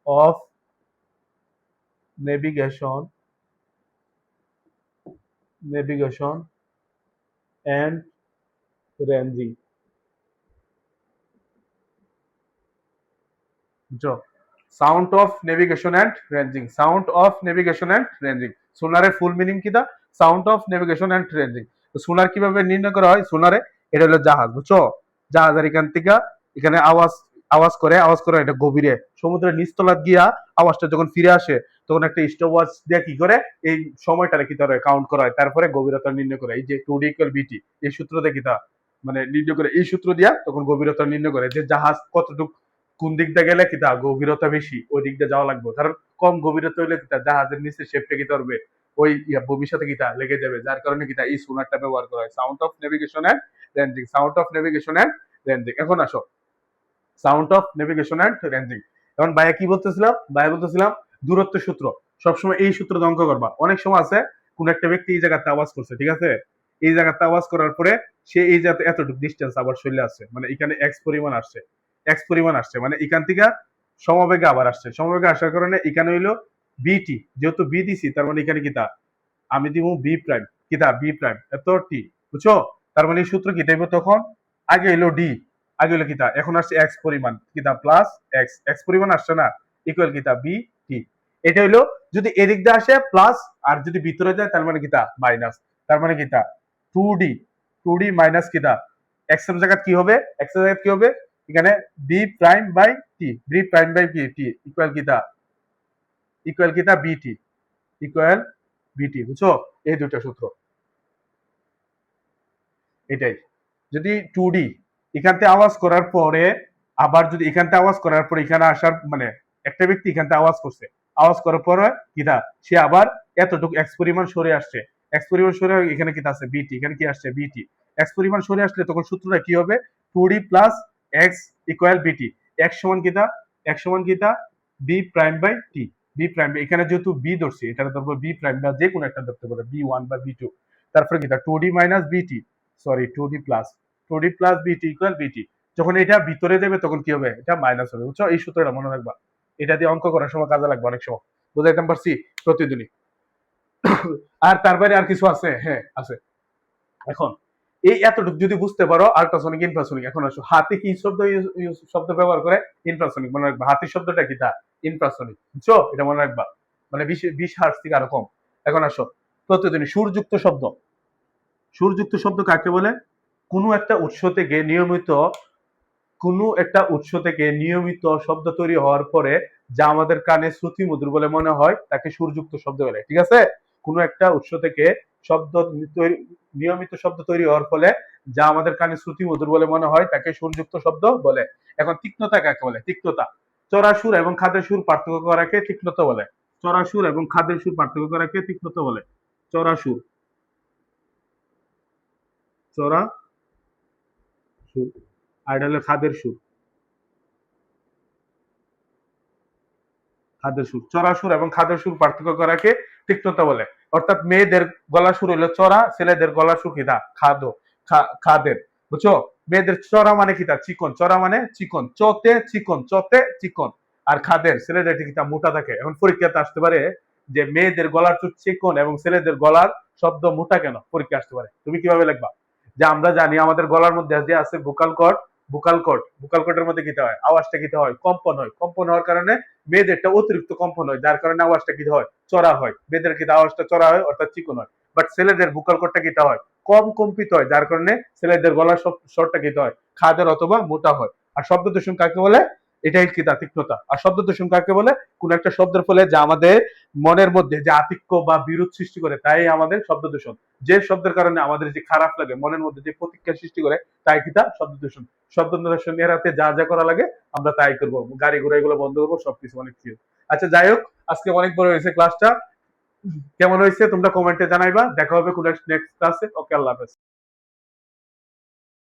of navigation, navigation and ranging, বুঝছো। Sound of navigation and ranging, sound of navigation and ranging, সোনারের ফুল মিনিং কিটা, sound of navigation and ranging. Sonar কিভাবে নির্ণয় করা হয়, সোনারে এটা হলো জাহাজ, বুঝছো। জাহাজের এখান থেকে এখানে আওয়াজ আওয়াজ করে এটা গভীরে সমুদ্রের নিচতলা গিয়া আওয়াজটা যখন ফিরে আসে, তখন একটা স্টপওয়াচ দিয়ে কি করে এই সময়টা কি করে কাউন্ট করা হয়, তারপরে গভীরতা নির্ণয় করে। এই যে 2D = BT, এই সূত্র দিয়ে কিতা মানে নির্ণয় করে, এই সূত্র দিয়া তখন গভীরতা নির্ণয় করে, যে জাহাজ কতটুকু কোন দিক দিয়ে গেলে কিতা গভীরতা বেশি ওই দিক দিয়ে যাওয়া লাগবে, কারণ কম গভীরতা হইলে কিতা জাহাজের নিচে শেপটা কিতা করবে, ওই ভূমির সাথে কিতা লেগে যাবে, যার কারণে কিতা এই সোনারটা ব্যবহার করা হয়। Sound of navigation and ranging, sound of navigation and ranging. এখন আসো sound of navigation and ranging. এখন ভাইয়া কি বলতেছিলাম, ভাইয়া বলতেছিলাম দূরত্ব সূত্র, সবসময় এই সূত্র অঙ্ক করবা। অনেক সময় আছে কোন একটা ব্যক্তি এই জায়গাতে আওয়াজ করছে, ঠিক আছে, এই জায়গাতে আওয়াজ করার পরে সে এই জায়গাতে এতটুকু ডিস্টেন্স আবার চলে আসছে, মানে এখানে এক্স পরিমাণ আসছে, এক্স পরিমাণ আসছে, মানে এখান থেকে সমবেগে আবার আসছে, সমবেগে আসার কারণে এখানে হইলো বিটি, যেহেতু বি দিছি তার মানে এখানে কিতা আমি দিব বি প্রাইম, কিতা বি প্রাইম এত টি, বুঝছো। তার মানে এই সূত্র কি দেব, তখন আগে এলো ডি, আগে হলো কিতা, এখন আসছে এক্স পরিমাণ কিতা প্লাস এক্স, এক্স পরিমাণ আসছে না, ইকুয়াল কিতা বি টি। এটা হইলো যদি এদিক দিয়ে আসে প্লাস, আর যদি ভিতরে যায় তার মানে কিতা মাইনাস, তার মানে কিতা 2D, 2D মাইনাস কিতা এক্স এর জায়গা কি হবে, এক্স এর জায়গা কি হবে, এখানে V prime by T, V prime by T equal কিতা, ইকুয়াল কিতা বিটি, ইকুয়াল বিটি, বুঝছো। এই দুটো সূত্র, এটাই। যদি 2D এখান থেকে আওয়াজ করার পরে আবার যদি এখান থেকে আওয়াজ করার পরে এখানে আসার মানে একটা ব্যক্তি এখান থেকে আওয়াজ করছে, আওয়াজ করার পরে কিটা সে আবার এতটুকু এক্স পরিমাণ সরে আসছে, এক্স পরিমাণ সরে এখানে কিটা আছে বিটি, এখানে কি আসছে বিটি, এক্স পরিমাণ সরে আসলে তখন সূত্রটা কি হবে, 2D plus X equal VT, X সমান কিটা, এক্স সমান কিটা V prime by T, V prime, এখানে যেহেতু বি ধরছি এটা ধরবো বি প্রাইম, বা যে কোনো একটা ধরতে পারে বি1 বা বি2, তারপরে কিটা 2D মাইনাস বিটি, sorry 2D plus, 2D plus বিটি ইকুয়াল বিটি। যখন এটা ভিতরে দেবে তখন কি হবে, এটা মাইনাস হবে, বুঝছো। এই সূত্রটা মনে রাখবা, এটা দিয়ে অঙ্ক করার সময় কাজে লাগবে অনেক সময়, বুঝাইতে পারছি প্রতিদিনই। আর তার বাইরে আর কিছু আছে, হ্যাঁ আছে। এখন এই এতটুকু যদি বুঝতে পারো আল্ট্রাসনিক ইনফ্রাসনিক। এখন আসো হাতি কি শব্দ ব্যবহার করে, ইনফ্রাসনিক, মনে রাখবা হাতির শব্দটা কি তা ইনফ্রাসনিক, বুঝছো, এটা মনে রাখবা, মানে 20 হার্টজ থেকে আরো কম। এখন আসো প্রতিদিনই সুরযুক্ত শব্দ, সুরযুক্ত শব্দ কাকে বলে, কোনো একটা উৎস থেকে নিয়মিত, কোনো একটা উৎস থেকে নিয়মিত শব্দ তৈরি হওয়ার পরে যা আমাদের কানে শ্রুতি মধুর বলে মনে হয় তাকে সুরযুক্ত শব্দ বলে, ঠিক আছে। কোনো একটা উৎস থেকে শব্দ নিয়মিত শব্দ তৈরি হওয়ার ফলে যা আমাদের কানে শ্রুতি মধুর বলে মনে হয় তাকে সুরযুক্ত শব্দ বলে। এখন তীক্ষ্ণতা কাকে বলে, তীক্ষ্ণতা চড়া সুর এবং খাদের সুর পার্থক্য করাকে তীক্ষ্ণতা বলে, চড়া সুর এবং খাদের সুর পার্থক্য করাকে তীক্ষ্ণতা বলে। চড়া সুর, চড়া সুর, আর এটা হলো খাদের সুর, খাদের সুর, চড়া সুর এবং খাদের সুর পার্থক্য করাকে তীক্ষ্ণতা বলে। অর্থাৎ মেয়েদের গলা সুর হলো চড়া, ছেলেদের গলা সুর কিতা খাদো, খাদের, বুঝছো। মেয়েদের চড়া মানে কিতা চিকন, চড়া মানে চিকন, চতে চিকন, চতে চিকন। আর খাদের ছেলেদের কিতা মোটা থাকে। এখন পরীক্ষাতে আসতে পারে যে মেয়েদের গলার সুর চিকন এবং ছেলেদের গলার শব্দ মোটা কেন, পরীক্ষা আসতে পারে। তুমি কিভাবে লিখবা, যে আমরা জানি আমাদের গলার মধ্যে যে আছে vocal cord, vocal cord, vocal কর্ডের মধ্যে কিতা হয়, আওয়াজটা কিতা হয়, কম্পন হয়, কম্পন হওয়ার কারণে মেয়েদেরটা অতিরিক্ত কম্পন হয়, যার কারণে আওয়াজটা কি হয়, চড়া হয়। মেয়েদের কি আওয়াজটা চড়া হয় অর্থাৎ চিকন হয়। বাট ছেলেদের ভোকাল কর্ডটা কিটা হয়, কম কম্পিত হয়, যার কারণে ছেলেদের গলার স্বরটা কিটা হয়, খাদের অথবা মোটা হয়। আর শব্দ দূষণ কাকে বলে? এটাই কি তিক্ততা। আর শব্দ দূষণ কাকে বলে? কোন একটা শব্দের ফলে যা আমাদের মনের মধ্যে যে আতিক্য বা বিরোধ সৃষ্টি করে, তাই আমাদের শব্দ দূষণ। যে শব্দের কারণে আমাদের যে খারাপ লাগে, মনের মধ্যে যে প্রতিক্রিয়া সৃষ্টি করে, তাই কি শব্দ দূষণ। শব্দ দূষণ এড়াতে যা যা করা লাগে আমরা তাই করবো, গাড়ি ঘোড়া এগুলো বন্ধ করবো, সবকিছু অনেক কিছু। আচ্ছা যাই হোক, আজকে অনেক বড় হয়েছে ক্লাসটা, কেমন হয়েছে তোমরা কমেন্টে জানাইবা। দেখা হবে কোন নেক্সট ক্লাসে। ওকে, আল্লাহ হাফেজ।